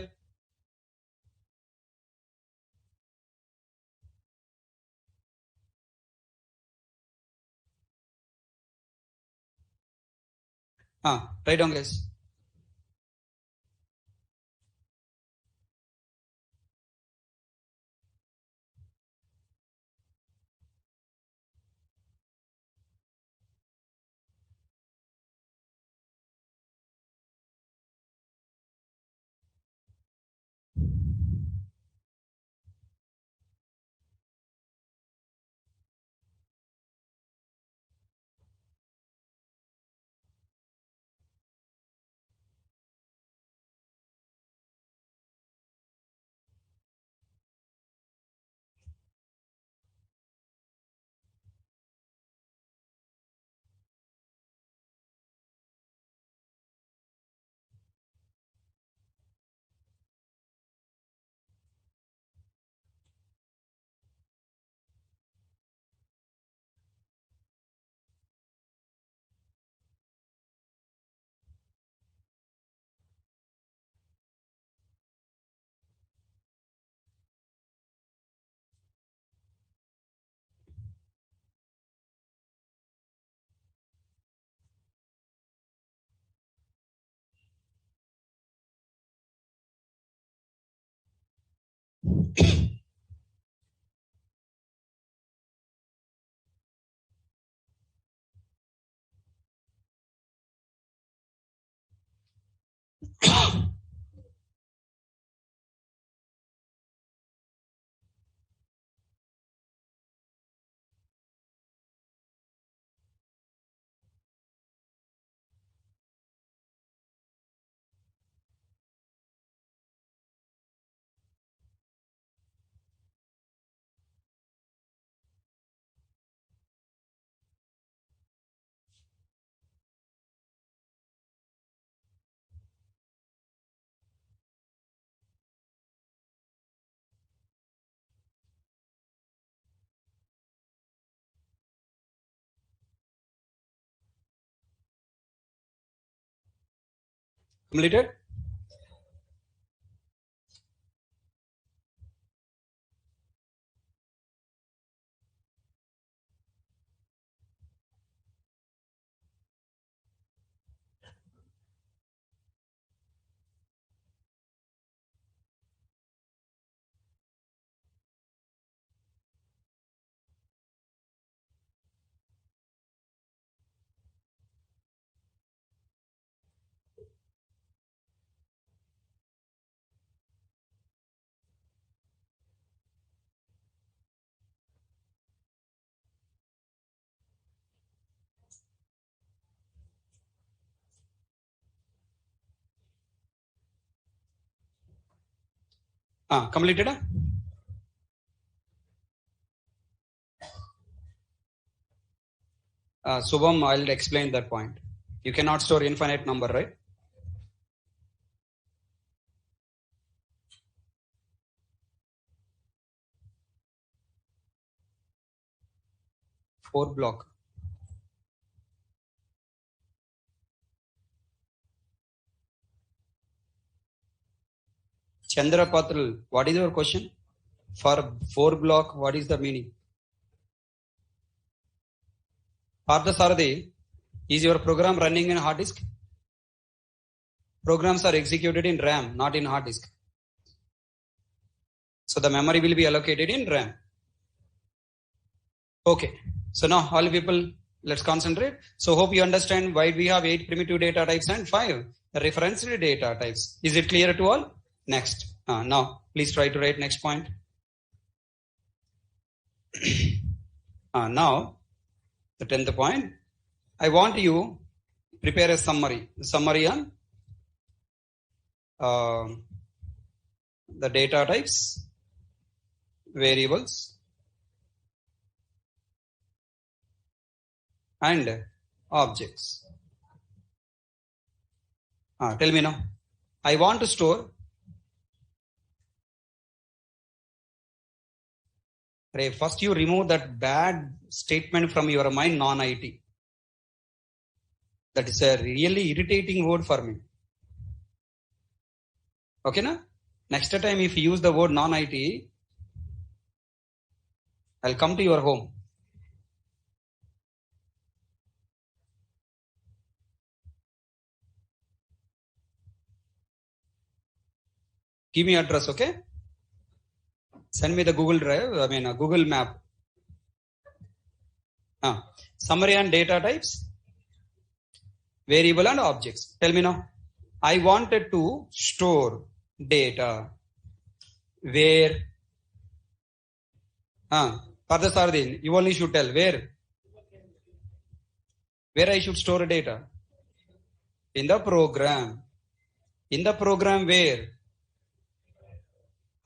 Write down, guys. Completed? Completed? Subham, I'll explain that point. You cannot store infinite number, right? For block. Chandra Patrul, what is your question? For 4 block, what is the meaning? Partha Saradi, is your program running in hard disk? Programs are executed in RAM, not in hard disk. So the memory will be allocated in RAM. Okay. So now all people, let's concentrate. So hope you understand why we have 8 primitive data types and 5 reference data types. Is it clear to all? Next. Now, please try to write next point. Now, the 10th point. I want you prepare a summary. Summary on the data types, variables, and objects. Tell me now. I want to store. First, you remove that bad statement from your mind, non-IT. That is a really irritating word for me. Okay, na? Next time, if you use the word non-IT, I'll come to your home. Give me address, okay? Send me the Google Drive, Google Map. Summary and data types, variable and objects. Tell me now. I wanted to store data where? Partha Sardin, you only should tell where. Where I should store data? In the program. In the program where?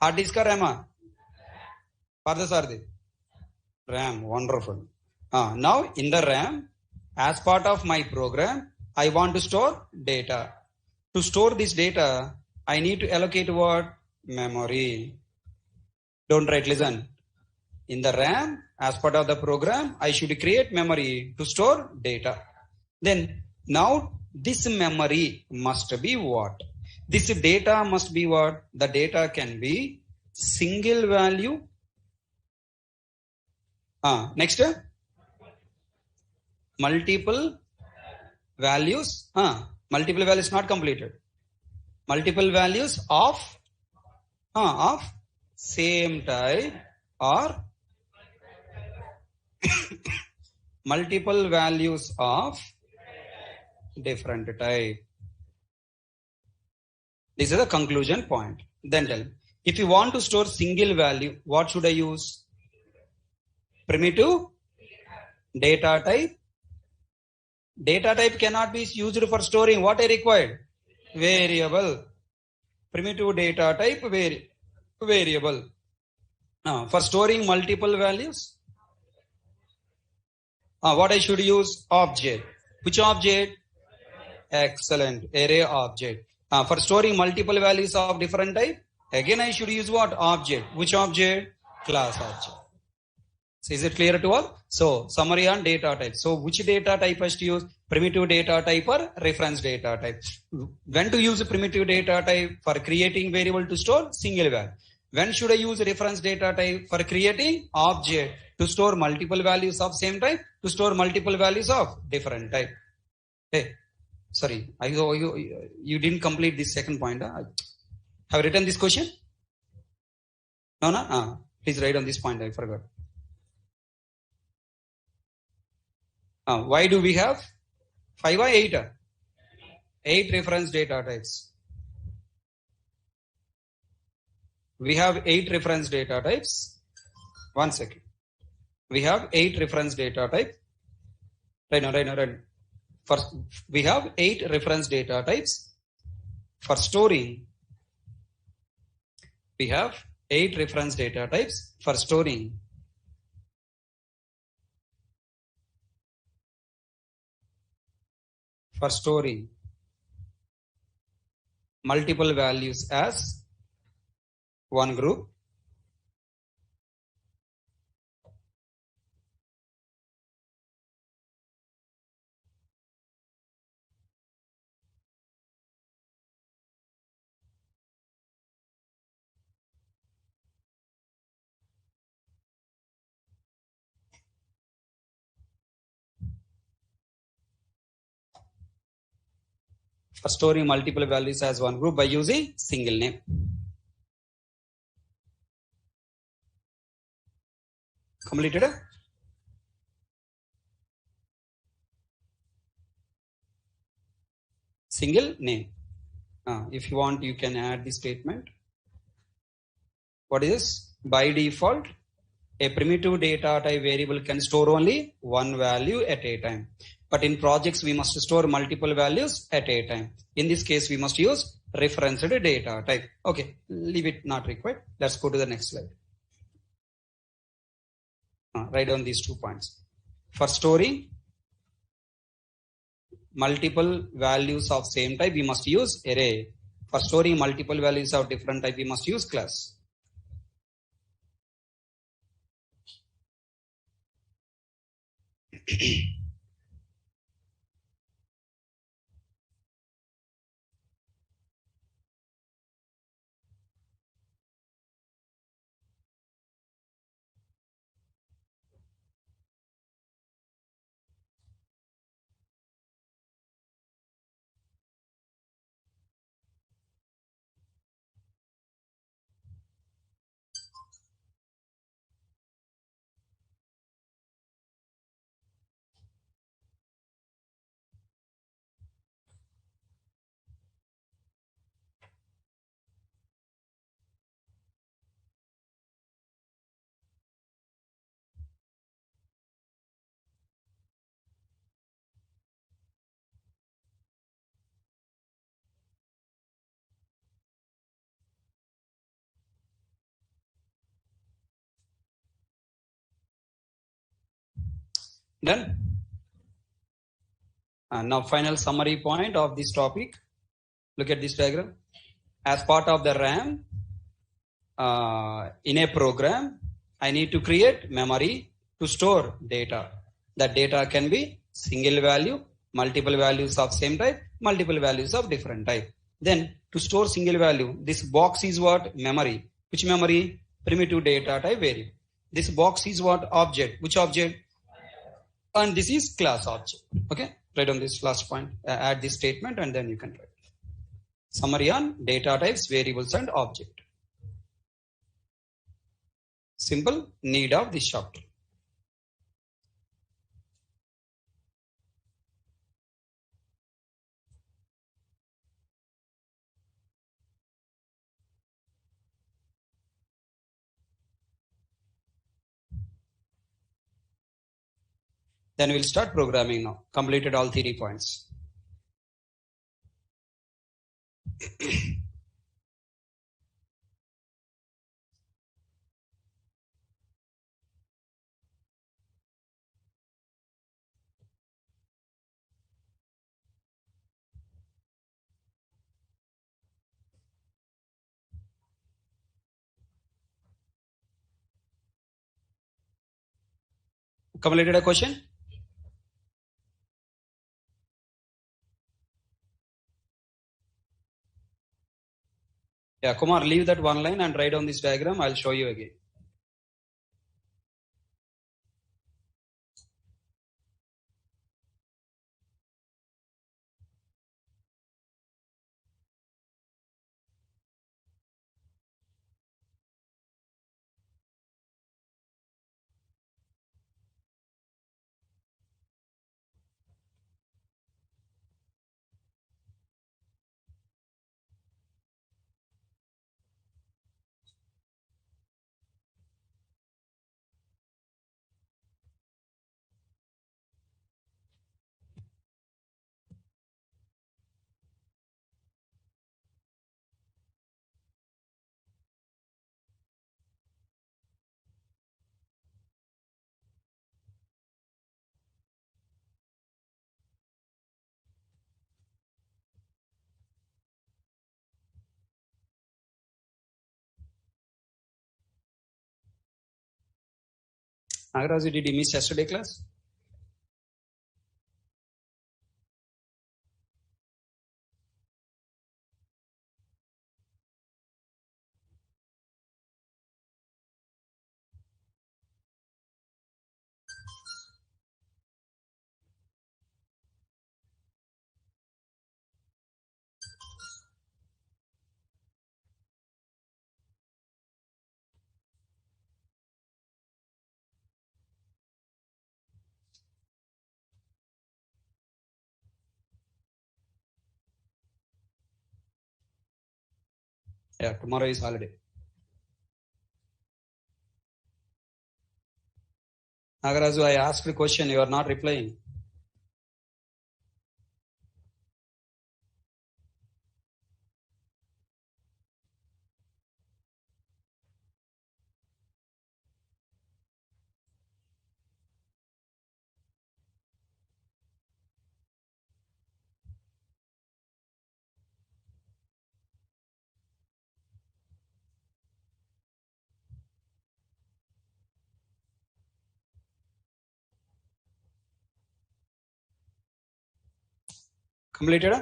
Hard disk or RAM? Partha Sardin. RAM, wonderful. Now in the RAM, as part of my program, I want to store data. To store this data, I need to allocate what? Memory. Don't write, listen. In the RAM, as part of the program, I should create memory to store data. Then, now this memory must be what? This data must be what? The data can be single value. Next. Multiple values. Multiple values not completed. Multiple values of same type or multiple values of different type. This is the conclusion point. Then tell, if you want to store single value, what should I use? Primitive data type. Data type cannot be used for storing. What I required? Variable. Primitive data type variable. For storing multiple values, what I should use? Object. Which object? Excellent. Array object. For storing multiple values of different type, again I should use what? Object. Which object? Class object. So is it clear to all? So summary on data type. So which data type has to use? Primitive data type or reference data type? When to use a primitive data type? For creating variable to store single value. When should I use reference data type? For creating object to store multiple values of same type, to store multiple values of different type. Hey, sorry, you didn't complete this second point. Have you written this question? No? Please write on this point, I forgot. Why do we have 5 or 8? 8 reference data types. We have 8 reference data types. 1 second. We have 8 reference data types. Right. First, we have 8 reference data types. For storing, we have 8 reference data types for storing. For storing multiple values as one group. For storing multiple values as one group by using single name. Completed? Single name. If you want, you can add the statement. What is this? By default, a primitive data type variable can store only one value at a time. But in projects, we must store multiple values at a time. In this case, we must use referenced data type. Okay, leave it not required. Let's go to the next slide. Write down these 2 points. For storing multiple values of same type, we must use array. For storing multiple values of different type, we must use class. Done. Now final summary point of this topic. Look at this diagram. As part of the RAM, in a program, I need to create memory to store data. That data can be single value, multiple values of same type, multiple values of different type. Then to store single value, this box is what? Memory. Which memory? Primitive data type variable. This box is what? Object. Which object? And this is class object. Okay, write on this last point. Add this statement and then you can write. Summary on data types, variables and object. Simple need of this chapter. Then we'll start programming now. Completed all theory points. Completed a question? Yeah, Kumar, leave that one line and write on this diagram. I'll show you again. Nagaraj, did you miss yesterday class? Yeah, tomorrow is holiday. Nagaraju, I asked a question, you are not replying. Completed?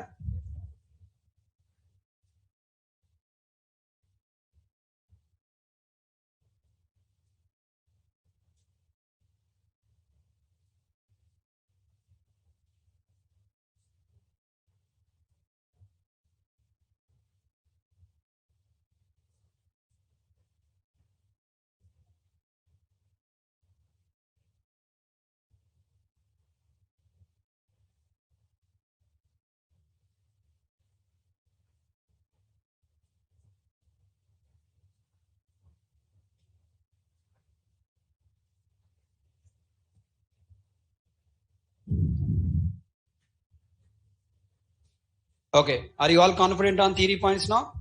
Okay. Are you all confident on theory points now?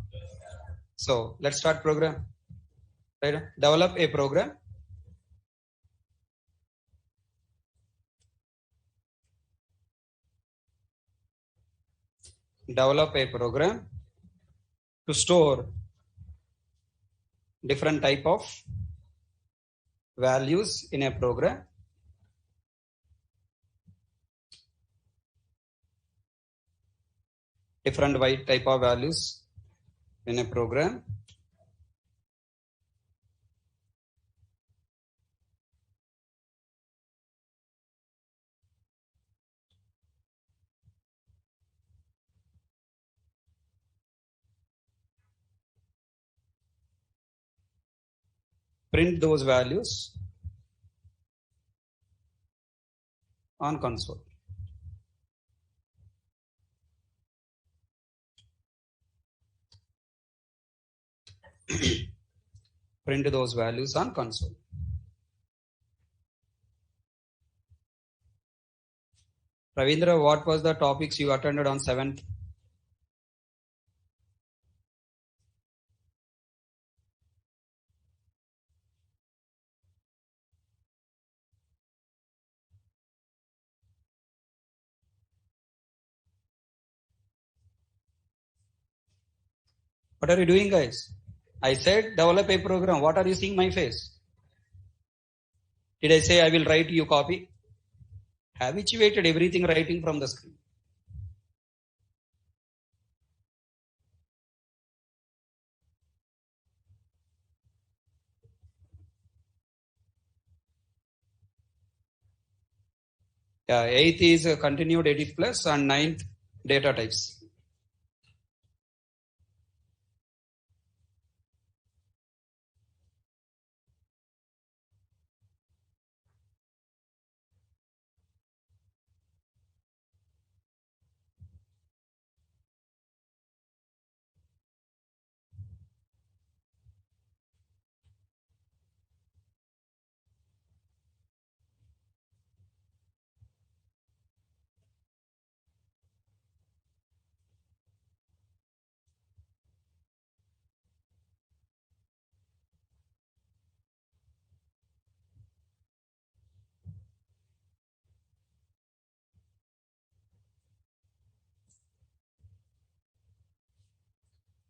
So let's start program. Right? Develop a program. Develop a program to store different type of values in a program. Different type of values in a program. Print those values on console. Print those values on console. Ravindra, what was the topics you attended on 7th? What are you doing, guys? I said develop a program. What are you seeing my face? Did I say I will write you copy? Habituated everything writing from the screen. Yeah, 8th is continued edit plus and 9th data types.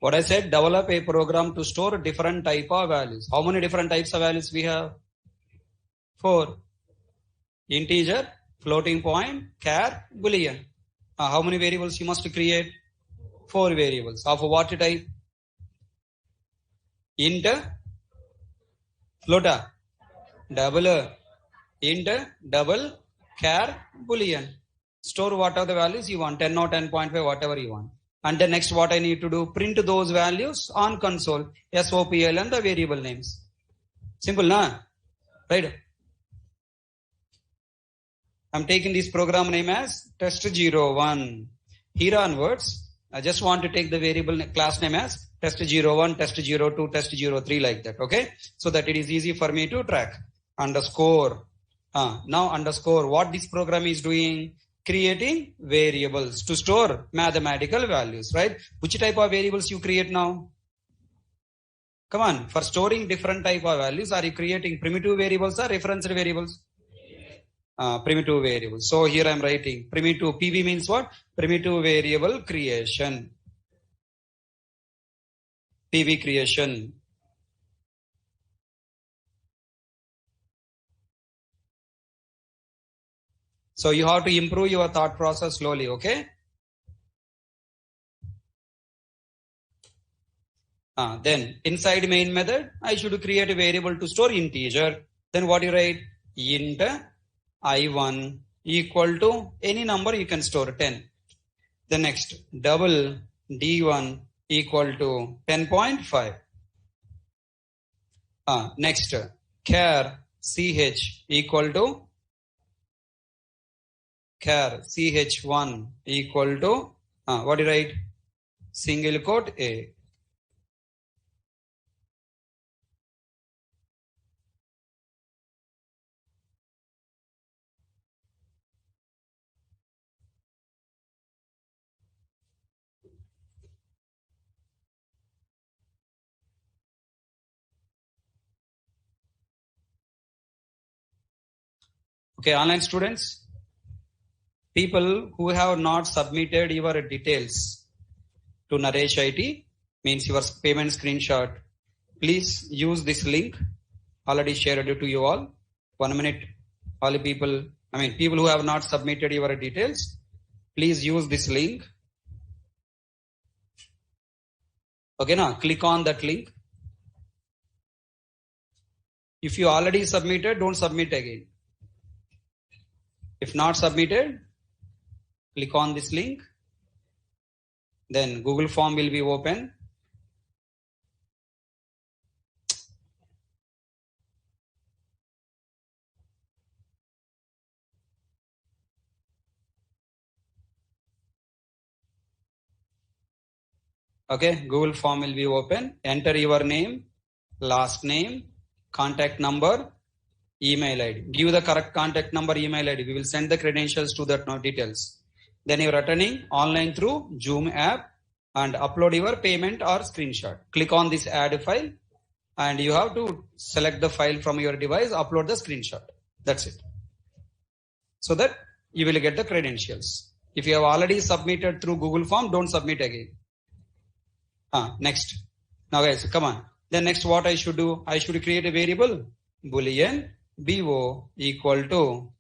What I said, develop a program to store different type of values. How many different types of values we have? 4. Integer, floating point, char, boolean. How many variables you must create? 4 variables. Of what type? Int, floater, double, int, double, char, boolean. Store what are the values you want, 10 or 10.5, whatever you want. And then next what I need to do, print those values on console, SOPL and the variable names. Simple, na? Right? I'm taking this program name as test01. Here onwards, I just want to take the variable class name as test01, test02, test03 like that. Okay. So that it is easy for me to track. Underscore. Now underscore what this program is doing. Creating variables to store mathematical values, right? Which type of variables you create now? Come on, for storing different type of values, are you creating primitive variables or reference variables? Primitive variables. So here I am writing primitive. PV means what? Primitive variable creation. PV creation. So you have to improve your thought process slowly, okay? Then inside main method, I should create a variable to store integer. Then what you write? Int I1 equal to any number you can store 10. The next double D1 equal to 10.5. Next char CH equal to char CH1 equal to what do you write? Single quote A. Okay, online students, people who have not submitted your details to Naresh IT, means your payment screenshot, please use this link. Already shared it to you all. 1 minute. All the people, people who have not submitted your details, please use this link. Okay, now click on that link. If you already submitted, don't submit again. If not submitted, click on this link. Then Google form will be open. Okay, Google form will be open. Enter your name, last name, contact number, email ID. Give the correct contact number, email ID. We will send the credentials to that details. Then you are attending online through Zoom app and upload your payment or screenshot. Click on this add file and you have to select the file from your device, upload the screenshot. That's it. So that you will get the credentials. If you have already submitted through Google form, don't submit again. Next. Now guys, come on. Then next what I should do? I should create a variable boolean BO equal to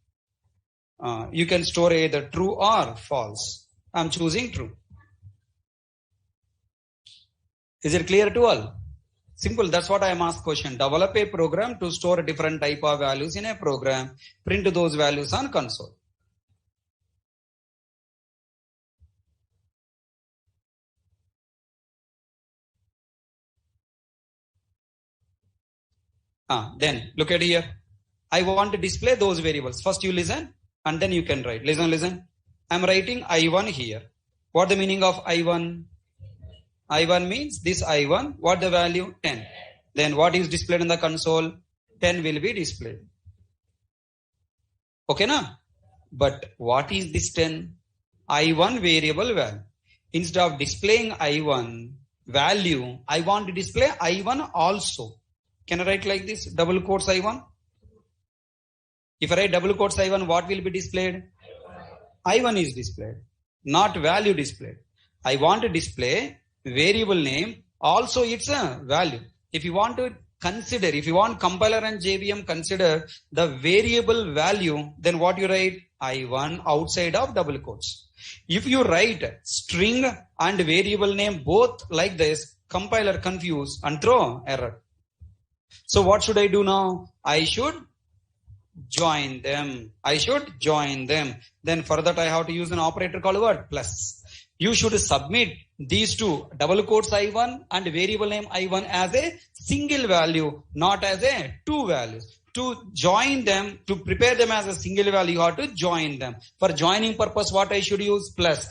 you can store either true or false. I'm choosing true. Is it clear to all? Simple. That's what I am asked question. Develop a program to store different type of values in a program. Print those values on console. Then look at here. I want to display those variables. First you listen and then you can write. Listen. I'm writing I1 here. What the meaning of I1? I1 means this I1. What the value? 10. Then what is displayed in the console? 10 will be displayed. Okay, na? But what is this 10? I1 variable value. Instead of displaying I1 value, I want to display I1 also. Can I write like this? Double quotes I1. If I write double quotes I1, what will be displayed? I1 is displayed, not value displayed. I want to display variable name, also it's a value. If you want to consider, if you want compiler and JVM, consider the variable value, then what you write? I1 outside of double quotes. If you write string and variable name both like this, compiler confuse and throw error. So what should I do now? I should join them. Then for that I have to use an operator called what? Plus. You should submit these two, double quotes I1 and variable name I1 as a single value, not as a two values. To join them, to prepare them as a single value, you have to join them. For joining purpose, what I should use? Plus.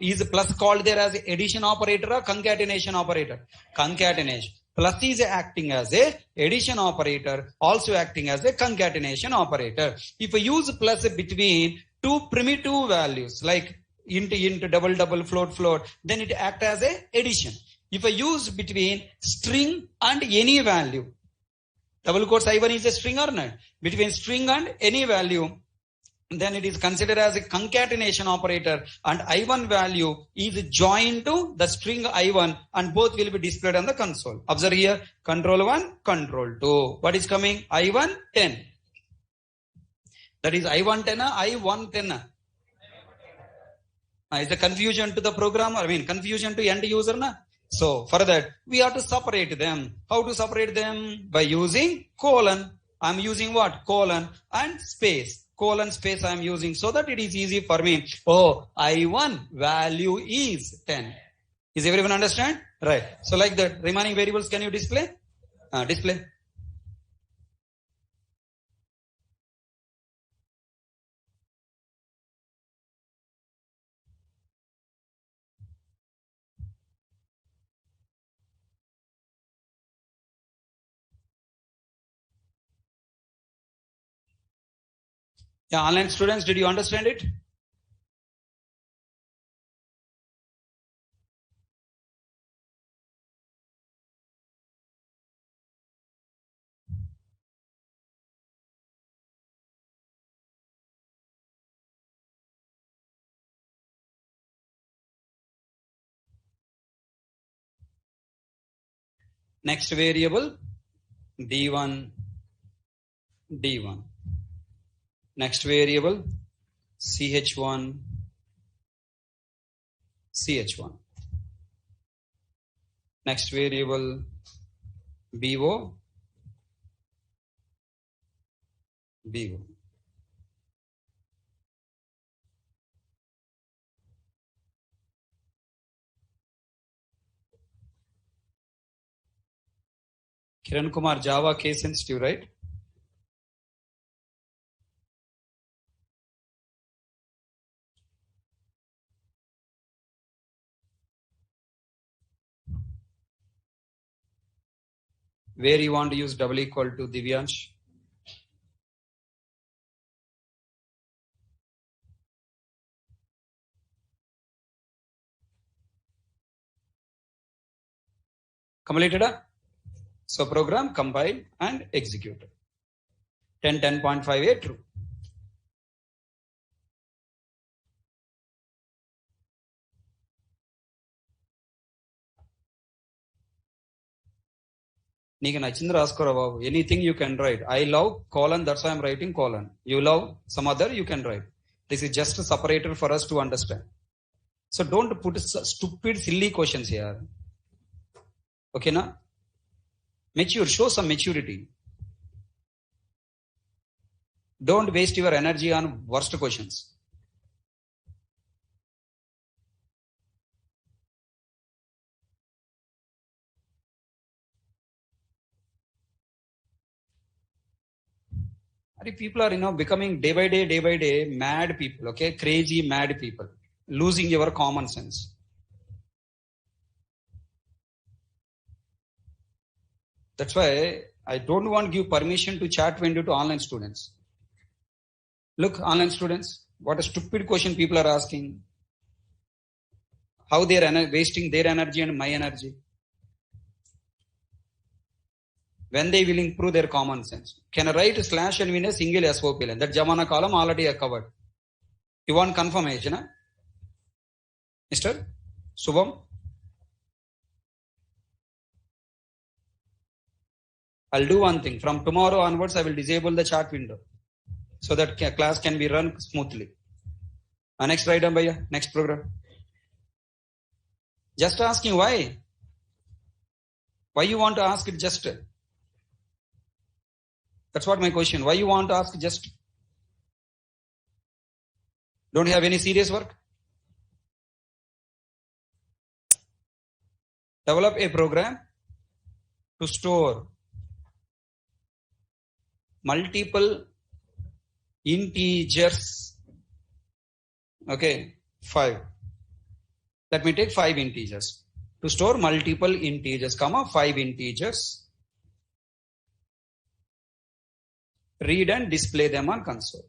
Is plus called there as addition operator or concatenation operator? Concatenation. Plus is acting as a addition operator, also acting as a concatenation operator. If I use plus between two primitive values like int, double, float, then it acts as a addition. If I use between string and any value, double quotes I1 is a string or not? Between string and any value, then it is considered as a concatenation operator, and I1 value is joined to the string I1 and both will be displayed on the console. Observe here, control 1, control 2. What is coming? I1 10. That is I1 10, I1 10. Is the confusion to the programmer? Confusion to end user na? So for that, we have to separate them. How to separate them? By using colon. I'm using what? Colon and space. Colon space I'm using so that it is easy for me. Oh, I1 value is 10. Is everyone understand? Right. So like that, remaining variables can you display? Display. Yeah, online students, did you understand it? Next variable, D1. Next variable, CH1. Next variable, BO. Kiran Kumar, Java case sensitive, right? Where you want to use double equal to, Divyansh? Completed? So program compile and execute. 10.58 true. నీకు నచ్చింది రాసుకోరా బాబు. Anything you can write. I love colon, that's why I'm writing colon. You love some other, you can write. This is just a separator for us to understand. So don't put stupid, silly questions here. Okay, na? Mature, show some maturity. Don't waste your energy on worst questions. People are, becoming day by day, mad people, okay? Crazy, mad people. Losing your common sense. That's why I don't want to give permission to chat window to online students. Look, online students, what a stupid question people are asking. How they are wasting their energy and my energy. When they will improve their common sense. Can I write slash and win a single SOP line? That Jamana column already are covered. You want confirmation, huh? Mr. Subham? I'll do one thing. From tomorrow onwards, I will disable the chat window so that class can be run smoothly. Next item, bhaiya. Next program. Just asking why. Why you want to ask it just? That's what my question. Why you want to ask just? Don't you have any serious work? Develop a program to store multiple integers. Okay, 5. Let me take 5 integers. To store multiple integers, 5 integers. Read and display them on console.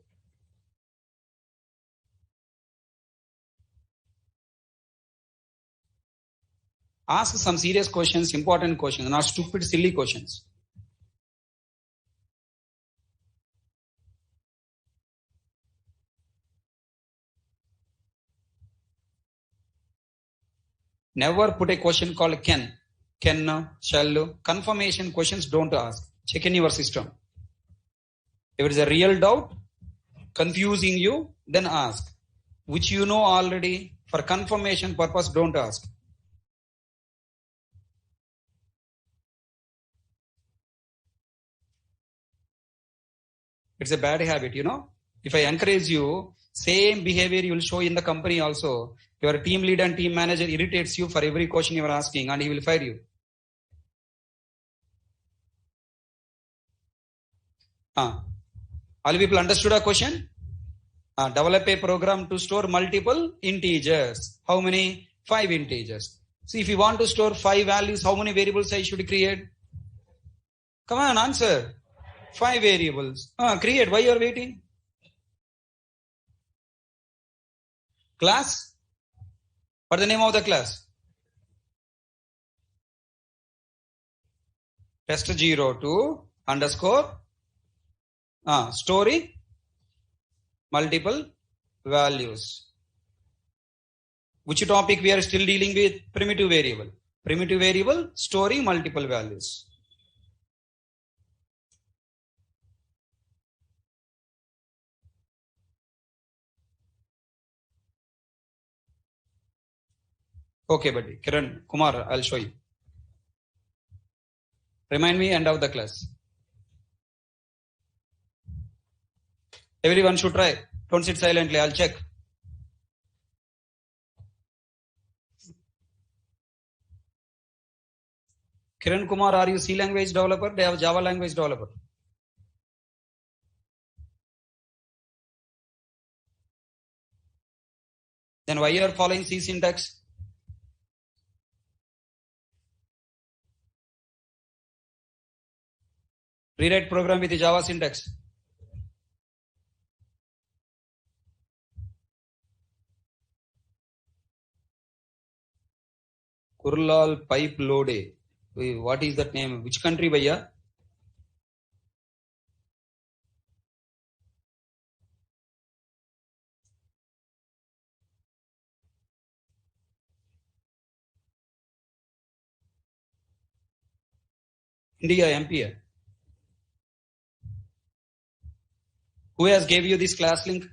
Ask some serious questions, important questions, not stupid, silly questions. Never put a question called can, shall. Confirmation questions don't ask. Check in your system. If it is a real doubt, confusing you, then ask. Which you know already, for confirmation purpose, don't ask. It's a bad habit, you know. If I encourage you, same behavior you will show in the company also. Your team lead and team manager irritates you for every question you are asking and he will fire you. All people understood our question? Develop a program to store multiple integers. How many? 5 integers. See, if you want to store 5 values, how many variables I should create? Come on, answer. 5 variables. Create. Why you are waiting? Class? What is the name of the class? Test02 underscore story multiple values. Which topic we are still dealing with? Primitive variable. Primitive variable, story multiple values. Okay, buddy. Kiran, Kumar, I'll show you. Remind me end of the class. Everyone should try. Don't sit silently. I'll check. Kiran Kumar, are you C language developer? They have Java language developer. Then why you are following C syntax? Rewrite program with the Java syntax. Kurlal pipe load. What is that name? Which country, bhaiya? India, MP. Who has gave you this class link?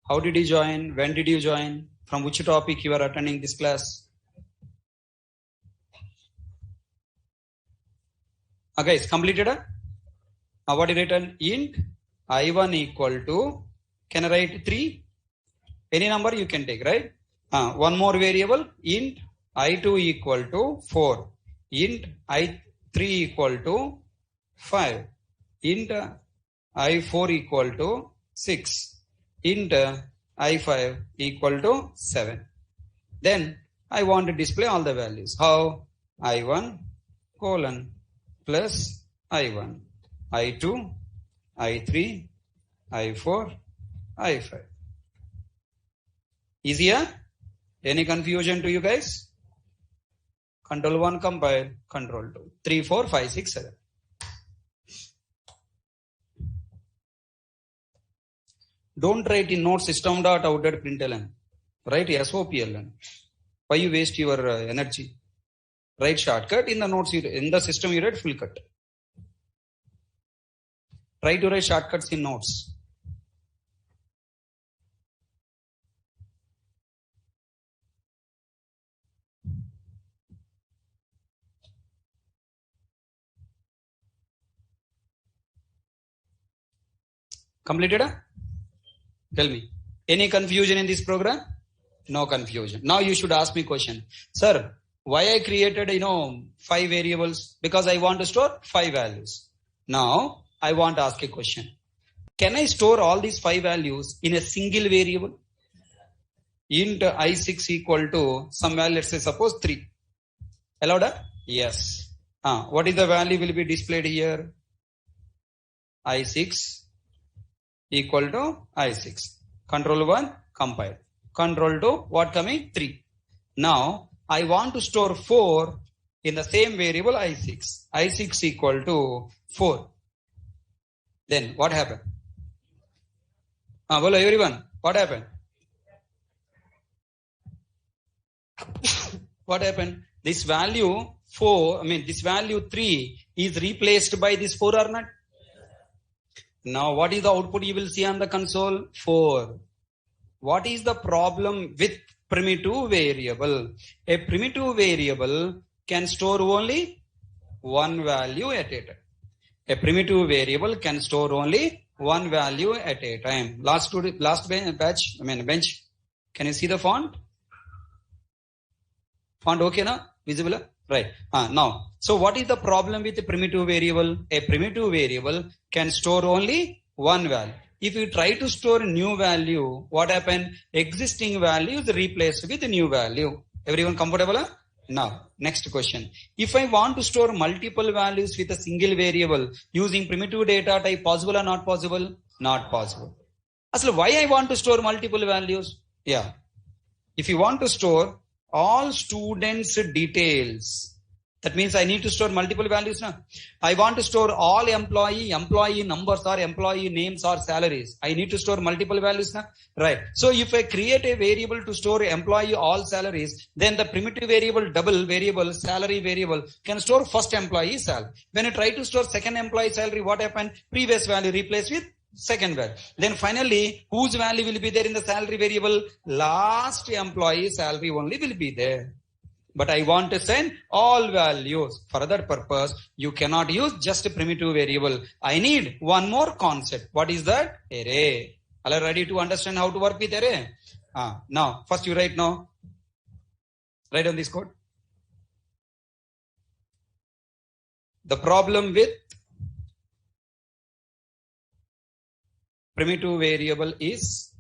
How did you join? When did you join? From which topic you are attending this class? Guys, completed? What is written? Int I1 equal to, can I write 3? Any number you can take, right? One more variable, int I2 equal to 4. Int I3 equal to 5. Int I4 equal to 6. Int I5 equal to 7. Then I want to display all the values. How? I1 colon plus I1, I2, I3, I4, I5. Easier? Any confusion to you guys? Control 1 compile, control 2. 3, 4, 5, 6, 7. Don't write in notes system.out.println. Write SOPLN. Why you waste your energy? Write shortcut. In the notes, in the system you write full cut. Try to write shortcuts in notes. Completed? Tell me. Any confusion in this program? No confusion. Now you should ask me question. Sir, why I created, 5 variables? Because I want to store 5 values. Now, I want to ask a question. Can I store all these 5 values in a single variable? Int I6 equal to some value, let's say suppose 3. Allowed? Yes. What is the value will be displayed here? I6 equal to I6. Control 1, compile. Control 2, what coming? 3. Now, I want to store 4 in the same variable I6. I6 equal to 4. Then, what happened? Hello everyone, what happened? What happened? This value 4, this value 3 is replaced by this 4 or not? Now, what is the output you will see on the console? 4. What is the problem with primitive variable? A primitive variable can store only one value at a time. A primitive variable can store only one value at a time. Last bench. Can you see the font? Font okay now? Visible? Right. Now, so what is the problem with a primitive variable? A primitive variable can store only one value. If you try to store a new value, what happens? Existing value is replaced with a new value. Everyone comfortable? Now, next question. If I want to store multiple values with a single variable using primitive data type, possible or not possible? Not possible. So why I want to store multiple values? Yeah. If you want to store all students' details, that means I need to store multiple values now. I want to store all employee numbers or employee names or salaries. I need to store multiple values now. Right. So if I create a variable to store employee all salaries, then the primitive variable, double variable, salary variable can store first employee salary. When I try to store second employee salary, what happened? Previous value replaced with second value. Then finally, whose value will be there in the salary variable? Last employee salary only will be there. But I want to send all values. For that purpose, you cannot use just a primitive variable. I need one more concept. What is that? Array. Are you ready to understand how to work with array? Now, first you write now. Write on this code. The problem with primitive variable is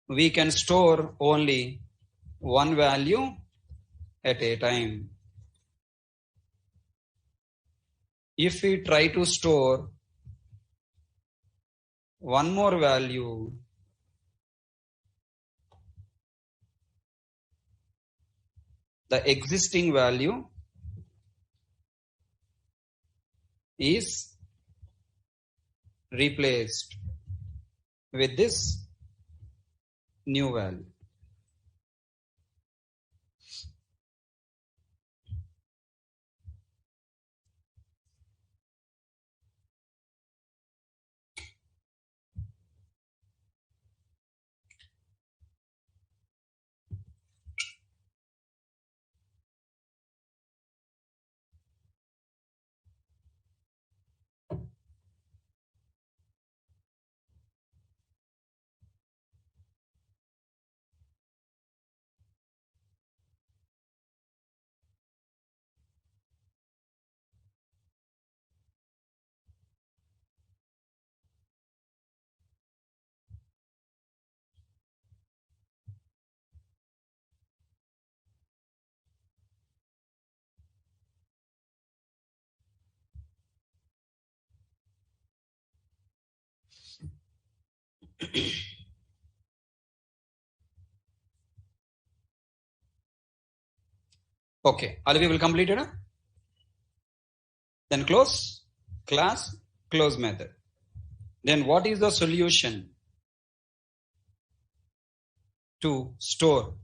we can store only one value at a time. If we try to store one more value, the existing value is replaced with this new value. Okay, all of you will complete it. Then close class, close method. Then what is the solution? to store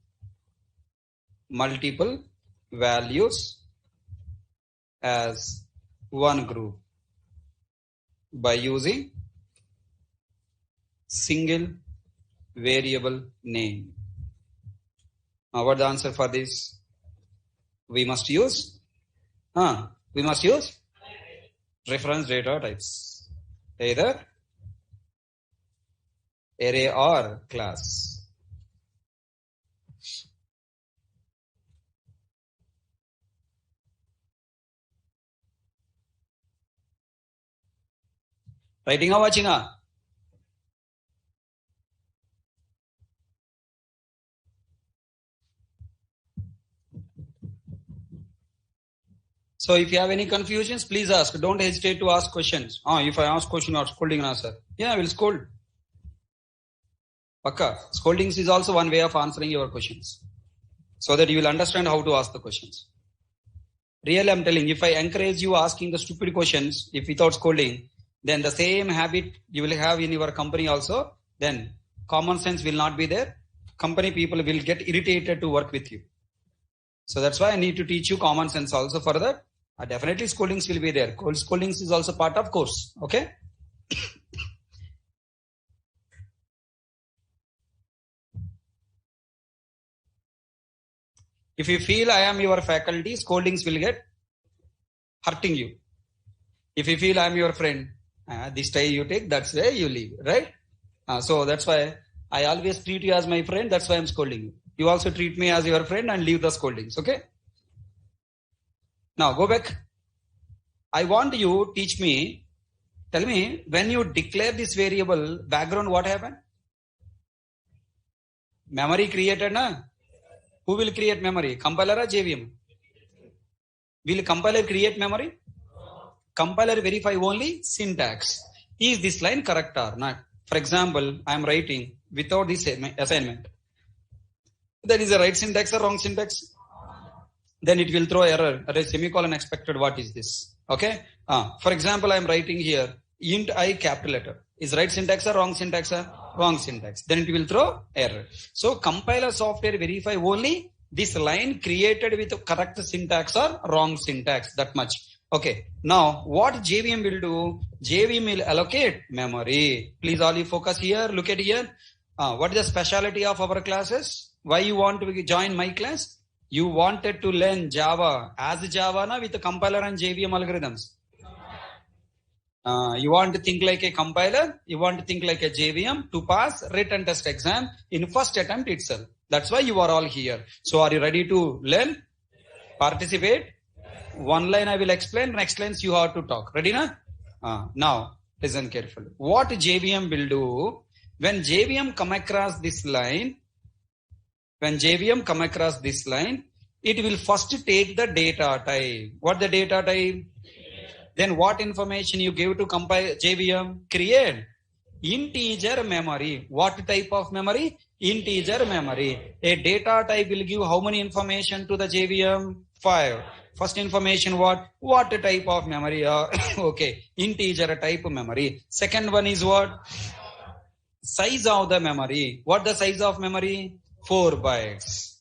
multiple values as one group by using single variable name. Now, what the answer for this? We must use reference data types, either array or class. Writing or watching? So if you have any confusions, please ask. Don't hesitate to ask questions. If I ask question or scolding answer, yeah, I will scold. Pakka. Scoldings is also one way of answering your questions, so that you will understand how to ask the questions. Really, I'm telling, if I encourage you asking the stupid questions, if without scolding, then the same habit you will have in your company also, then common sense will not be there. Company people will get irritated to work with you. So that's why I need to teach you common sense also for that. Definitely scoldings will be there. Scoldings is also part of course. Okay. If you feel I am your faculty, scoldings will get hurting you. If you feel I am your friend, this time you take, that's where you leave, right? So that's why I always treat you as my friend. That's why I'm scolding you. You also treat me as your friend and leave the scoldings. Okay. Now go back. I want you teach me. Tell me, when you declare this variable background, what happened? Memory created, na? Who will create memory? Compiler or JVM? Will compiler create memory? Compiler verify only syntax. Is this line correct or not? For example, I am writing without this assignment. That is a right syntax or wrong syntax? Then it will throw error. A semicolon expected. What is this? Okay. For example, I am writing here int I capital letter. Is right syntax or wrong syntax? Wrong syntax. Then it will throw error. So compiler software verify only this line created with correct syntax or wrong syntax. That much. Okay. Now what JVM will do? JVM will allocate memory. Please all you focus here. Look at here. What is the specialty of our classes? Why you want to join my class? You wanted to learn Java as Java na with the compiler and JVM algorithms. You want to think like a compiler. You want to think like a JVM to pass written test exam in first attempt itself. That's why you are all here. So are you ready to learn? Participate? One line I will explain. Next lines you have to talk. Ready na? Now listen carefully. What JVM will do when JVM come across this line? When JVM come across this line, it will first take the data type. What the data type? Then what information you give to compile JVM? Create integer memory. What type of memory? Integer memory. A data type will give how many information to the JVM? 5. First information what? What type of memory? Okay, integer type memory. Second one is what? Size of the memory. What the size of memory? 4 bytes.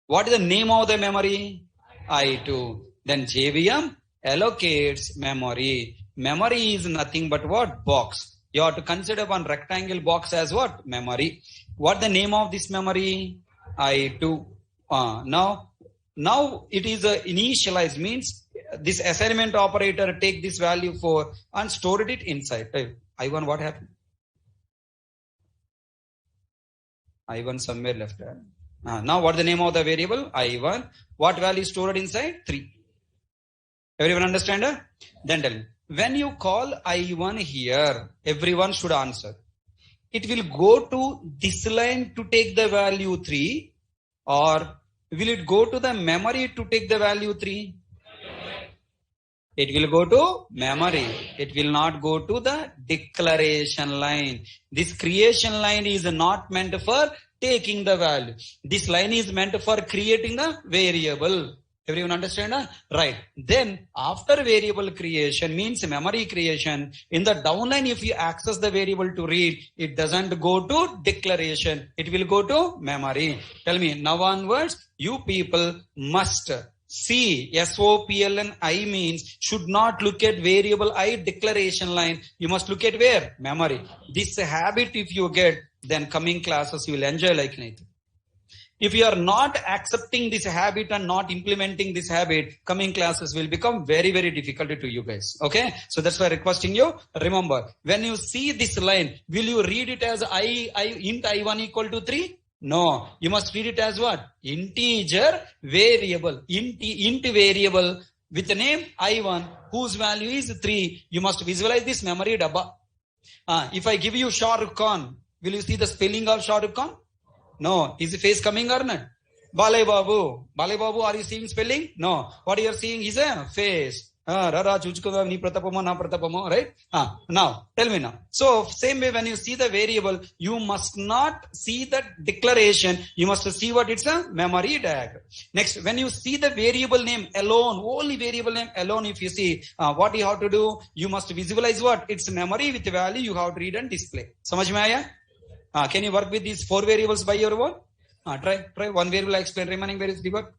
What is the name of the memory? I2. Then JVM allocates memory. Memory is nothing but what? Box. You have to consider one rectangle box as what? Memory. What the name of this memory? I2. Now it is initialized, means this assignment operator take this value 4 and stored it inside. I1, what happened? I1 somewhere left. Now what the name of the variable? I1. What value stored inside? 3. Everyone understand? Then tell me. When you call I1 here, everyone should answer. It will go to this line to take the value 3, or will it go to the memory to take the value 3? It will go to memory. It will not go to the declaration line. This creation line is not meant for taking the value. This line is meant for creating the variable. Everyone understand? Right. Then after variable creation means memory creation. In the downline, if you access the variable to read, it doesn't go to declaration. It will go to memory. Tell me now onwards, you people must see SOPLNI means should not look at variable I declaration line. You must look at where? Memory. This habit if you get, then coming classes you will enjoy like anything. If you are not accepting this habit and not implementing this habit, coming classes will become very, very difficult to you guys. Okay. So that's why I'm requesting you. Remember, when you see this line, will you read it as int I1 equal to 3? No, you must read it as what? Integer variable, int variable with the name I1 whose value is 3. You must visualize this memory dabba. If I give you Shah Rukh Khan, will you see the spelling of Shah Rukh Khan? No. Is the face coming or not? Balai Babu. Balai Babu, are you seeing spelling? No. What you are seeing is a face. Rara Chuchkava ni pratapamo na pratapamo, right? Now, tell me now. So, same way when you see the variable, you must not see the declaration. You must see what it's a memory diagram. Next, when you see the variable name alone, only variable name alone, if you see, what you have to do, you must visualize what? It's memory with value you have to read and display. Samajh mein aaya? Can you work with these 4 variables by your own? Try. One variable I explain, remaining variables debug.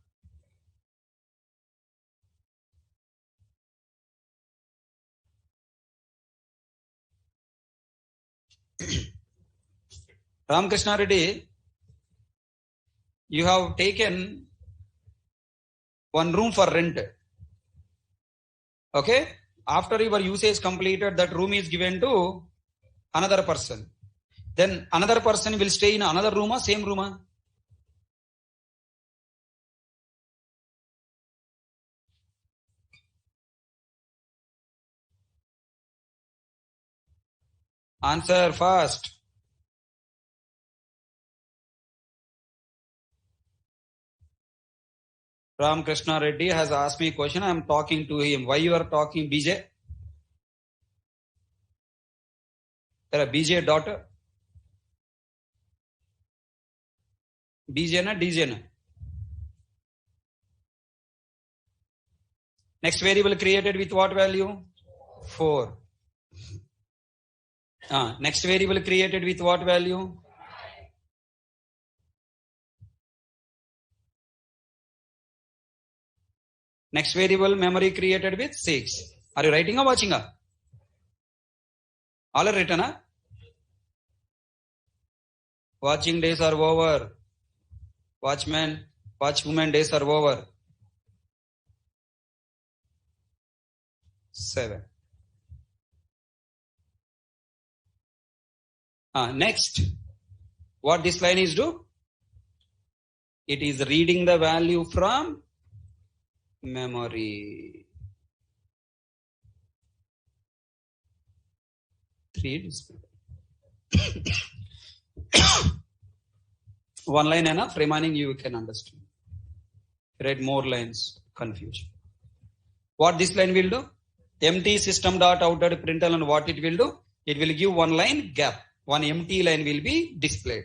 Ramakrishna Reddy, you have taken one room for rent. Okay? After your usage completed, that room is given to another person. Then another person will stay in another room or same room? Answer fast. Ramakrishna Reddy has asked me a question. I am talking to him. Why you are talking, BJ? There are BJ daughter. BJ na DJ na. Next variable created with what value? 4. Next variable created with what value? Next variable memory created with 6. Are you writing or watching? All are written. Watching days are over. Watchwoman days are over. 7. Next, what this line is do? It is reading the value from memory. 3 display. One line enough, remaining you can understand. Read more lines, confusion. What this line will do? Empty system.out.println, and what it will do? It will give one line gap. One empty line will be displayed.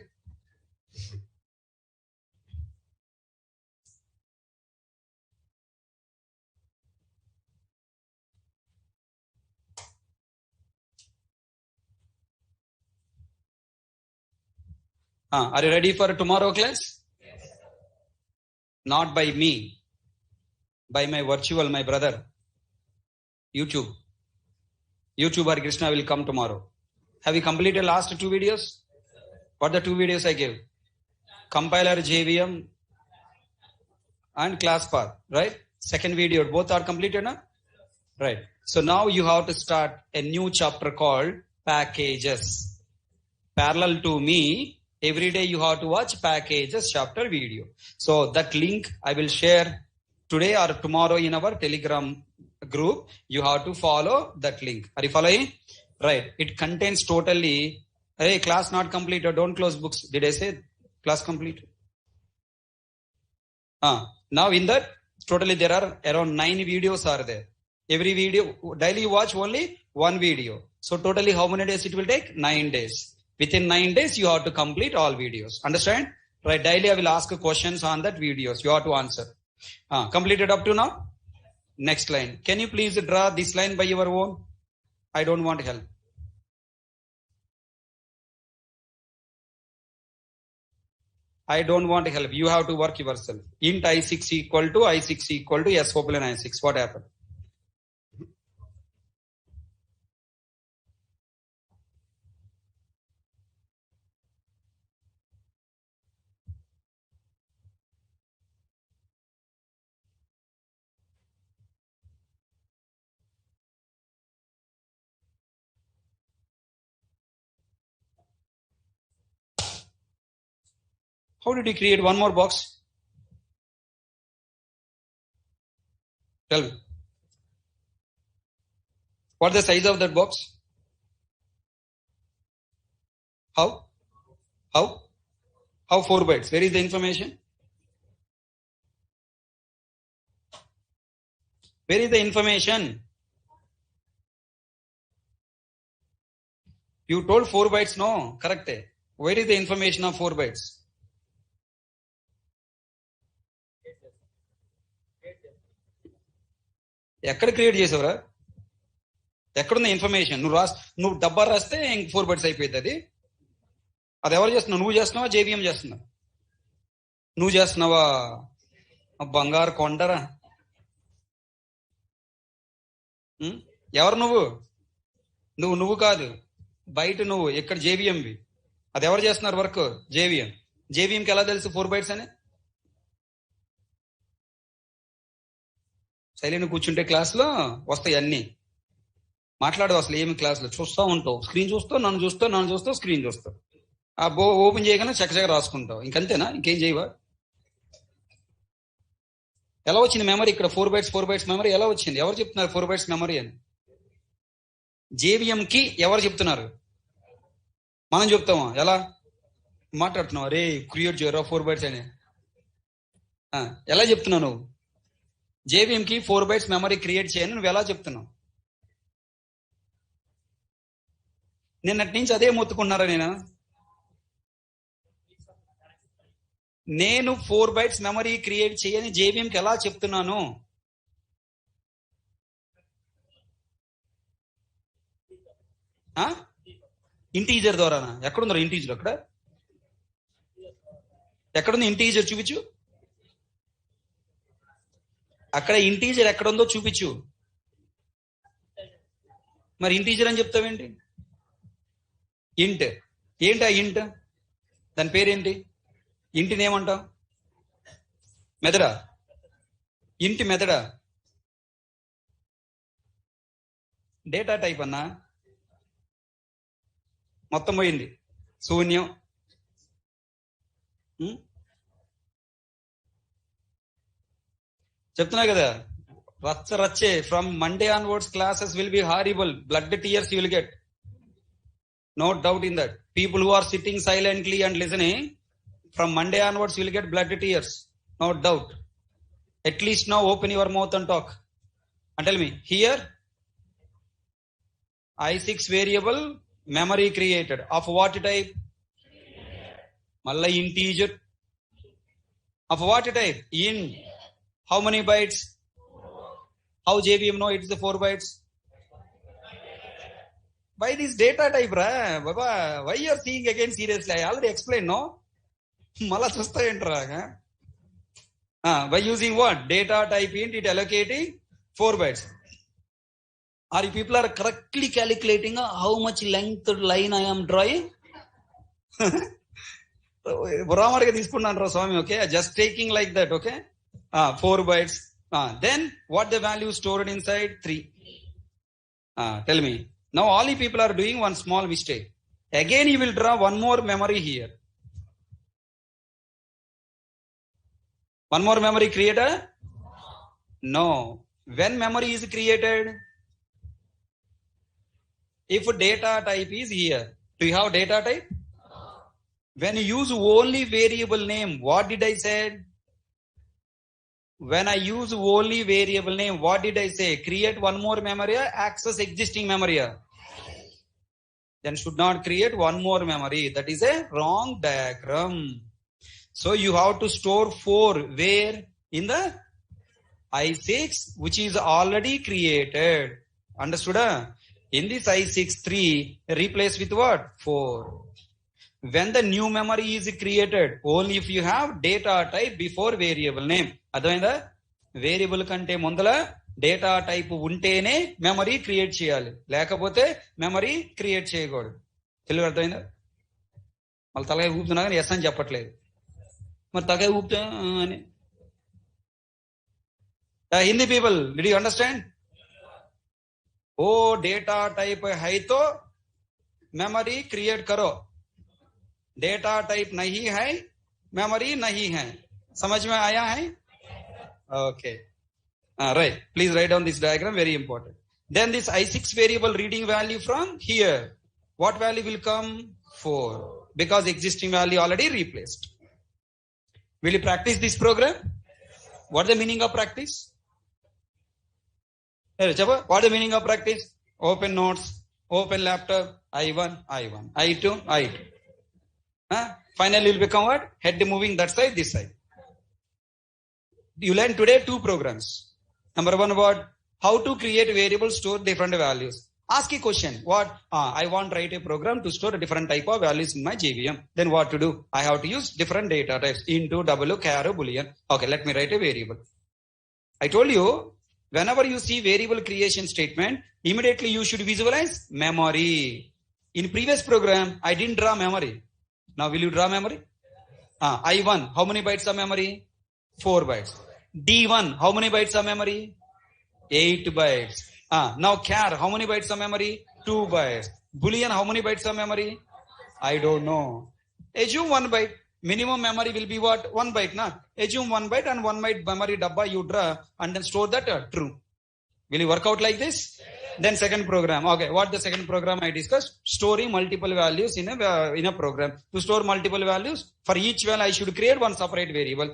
Are you ready for tomorrow class? Yes. Not by me, by my virtual, my brother. YouTuber Krishna will come tomorrow. Have you completed last 2 videos? What the 2 videos I gave? Compiler JVM and class path, right? Second video, both are completed now? Right. So now you have to start a new chapter called packages. Parallel to me, every day you have to watch packages chapter video. So that link I will share today or tomorrow in our Telegram group. You have to follow that link. Are you following? Right. It contains totally, hey, class not completed, don't close books. Did I say class completed? Now in that, totally there are around 9 videos are there. Every video, daily you watch only 1 video. So totally how many days it will take? 9 days. Within 9 days, you have to complete all videos. Understand? Right. Daily I will ask questions on that videos. You have to answer. Completed up to now? Next line. Can you please draw this line by your own? I don't want help. I don't want help. You have to work yourself. Int I6 equal to I6 equal to S open I6. What happened? How did you create one more box? Tell me. What's the size of that box? How? 4 bytes? Where is the information? Where is the information? You told 4 bytes, no? Correct. Where is the information of 4 bytes? ఎక్కడ create చేసావురా? ఎక్కడున్న information? నువ్వు డబ్బా రాస్తే ఇంక 4 bytes అయిపోయింది. అది ఎవరు చేస్తున్నావు? నువ్వు చేస్తున్నావా? జేబీఎం చేస్తున్నావు? నువ్వు చేస్తున్నావా? బంగారు కొండరా. ఎవరు నువ్వు కాదు, బయట నువ్వు, ఇక్కడ జేబీఎంవి. అది ఎవరు చేస్తున్నారు వర్క్? జేబీఎంకి ఎలా తెలుసు 4 bytes అని? సైలెంట్ కూర్చుంటే క్లాస్లో వస్తాయి అన్ని. మాట్లాడవు అసలు ఏమి క్లాస్లో. చూస్తూ ఉంటావు, స్క్రీన్ చూస్తావు, నన్ను చూస్తావు, స్క్రీన్ చూస్తావు. ఆ ఓపెన్ చేయగానే చక్కచక్క రాసుకుంటావు. ఇంకంతేనా? ఇంకేం చేయవా? ఎలా వచ్చింది మెమరీ ఇక్కడ? 4 bytes మెమరీ ఎలా వచ్చింది? ఎవరు చెప్తున్నారు 4 bytes మెమరీ అని? జేబీఎంకి ఎవరు చెప్తున్నారు? మనం చెప్తామా? ఎలా మాట్లాడుతున్నావు? అరే క్రియేట్ చేయరా 4 bytes అని ఎలా చెప్తున్నావు నువ్వు? జేబీఎంకి 4 bytes మెమరీ క్రియేట్ చేయని నువ్వు ఎలా చెప్తున్నావు? నిన్నటి నుంచి అదే మొత్తుకున్నారా? నేను 4 bytes మెమరీ క్రియేట్ చేయని జేబీఎంకి ఎలా చెప్తున్నాను? ఇంటీజర్ ద్వారానా? ఎక్కడుందో ఇంటీజర్? ఎక్కడుంది ఇంటీజర్? చూపించు. అక్కడ ఇంటీజర్ ఎక్కడుందో చూపించు. మరి ఇంటీజర్ అని చెప్తావేంటి? ఇంట్ ఏంటి? ఇంట్ దాని పేరేంటి? ఇంటిని ఏమంటావు? మెథడా? ఇంటి మెథడా? డేటా టైప్ అన్నా. మొత్తం పోయింది, శూన్యం. చెప్తున్నా కదా, రచ్చే. From Monday onwards classes will be horrible. Blood tears you will get. No doubt in that. People who are sitting silently and listening, from Monday onwards you will get blood tears. No doubt. At least now open your mouth and talk. And tell me, here I6 variable memory created. Of what type? Malla integer. Of what type? Int. How many bytes? How JVM know it's the 4 bytes? By this data type, Baba, why you are seeing again seriously? I already explained, no? Mala chusta entra. By using what? Data type int, it allocating 4 bytes. Are you people are correctly calculating how much length line I am drawing? Brahmar ga తీసుకున్నాను Swami, okay? Just taking like that, okay? 4 bytes. Then what the value stored inside? 3. Tell me. Now all you people are doing one small mistake. Again you will draw one more memory here. One more memory created? No. When memory is created? If data type is here. Do you have data type? When you use only variable name, what did I say? When I use only variable name, what did I say? Create one more memory, access existing memory. Then should not create one more memory. That is a wrong diagram. So you have to store 4 where? In the I6 which is already created. Understood? In this I6 3 replace with what? 4. When the new memory is created, only if you have data type before variable name. అర్థమైందా? Variable కంటే ముందల data type ఉంటేనే memory create చేయాలి, లేకపోతే memory create చేయకూడదు. తెలుగు అర్థమైందా? మళ్ళీ తలకాయ ఊపుతున్నా కానీ ఎస్ అని చెప్పట్లేదు. మరి తలకాయ ఊపుతా అని. Hindi people, did you understand? ओ डेटा टाइप है तो मेमोरी क्रिएट करो, डेटा टाइप नहीं है मेमोरी नहीं है. समझ में आया है? Okay, right. Please write down this diagram, very important. Then this I6 variable reading value from here, what value will come? 4, because existing value already replaced. Will you practice this program? What is the meaning of practice? What is the meaning of practice? Open notes, open laptop, I1, I2, I2. Finally will become what? Head moving that side, this side. You learn today 2 programs. Number 1, what? How to create variables, store different values. Ask a question. What? I want to write a program to store a different type of values in my JVM. Then what to do? I have to use different data types, into, double, char, boolean. Okay, let me write a variable. I told you, whenever you see variable creation statement, immediately you should visualize memory. In previous program, I didn't draw memory. Now will you draw memory? I1, how many bytes of memory? 4 bytes. D1, how many bytes of memory? 8 bytes. Now char, how many bytes of memory? 2 bytes. Boolean, how many bytes of memory? I don't know. Assume 1 byte. Minimum memory will be what? 1 byte, na? Assume 1 byte and 1 byte memory dabba you draw and then store that true. Will you work out like this? Then second program. Okay, what the second program I discussed? Storing multiple values in a program. To store multiple values, for each value I should create one separate variable.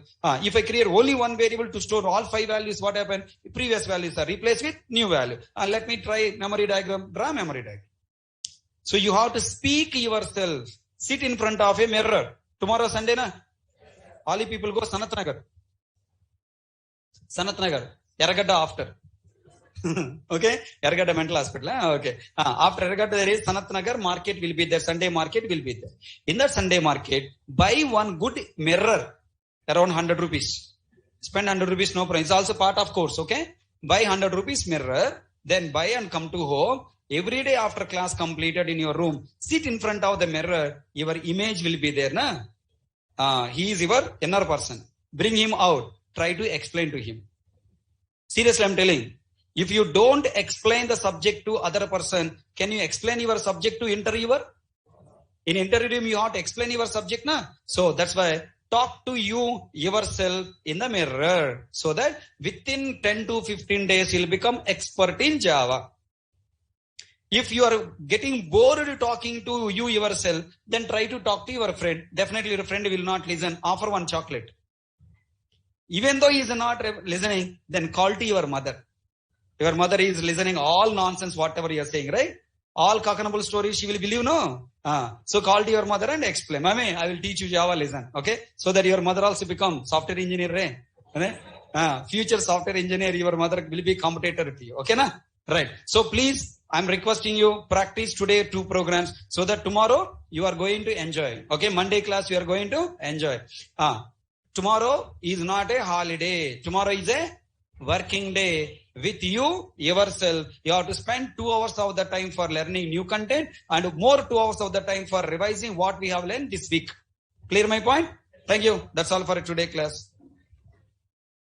If I create only one variable to store all 5 values, what happened? Previous values are replaced with new value. Let me try memory diagram. Draw memory diagram. So you have to speak yourself. Sit in front of a mirror. Tomorrow Sunday, na? All you people go Sanat Nagar. Sanat Nagar. Yarragadda after. Okay? Yarragadda mental hospital. Okay. After Yarragadda there is Sanat Nagar market will be there. Sunday market will be there. In that Sunday market, buy one good mirror around 100 rupees. Spend 100 rupees, no problem. It's also part of course. Okay? Buy 100 rupees mirror. Then buy and come to home. Every day after class completed in your room, sit in front of the mirror. Your image will be there, na? He is your inner person. Bring him out. Try to explain to him. Seriously, I'm telling. If you don't explain the subject to other person, can you explain your subject to interviewer? In interview, you have to explain your subject, na? So that's why talk to you yourself in the mirror, so that within 10 to 15 days you'll become expert in Java. If you are getting bored talking to you yourself, then try to talk to your friend. Definitely your friend will not listen. Offer one chocolate. Even though he is not listening, then call to your mother. Your mother is listening all nonsense, whatever you are saying, right? All cockable stories she will believe, no? So call to your mother and explain. Mami, I will teach you Java, listen. Okay? So that your mother also become software engineer, right? Future software engineer, your mother will be competitor with you. Okay, na? Right. So please, I'm requesting you practice today 2 programs so that tomorrow you are going to enjoy. Okay, Monday class you are going to enjoy. Tomorrow is not a holiday. Tomorrow is a working day. With you yourself, you have to spend 2 hours of the time for learning new content and more 2 hours of the time for revising what we have learned this week. Clear my point? Thank you. That's all for today class.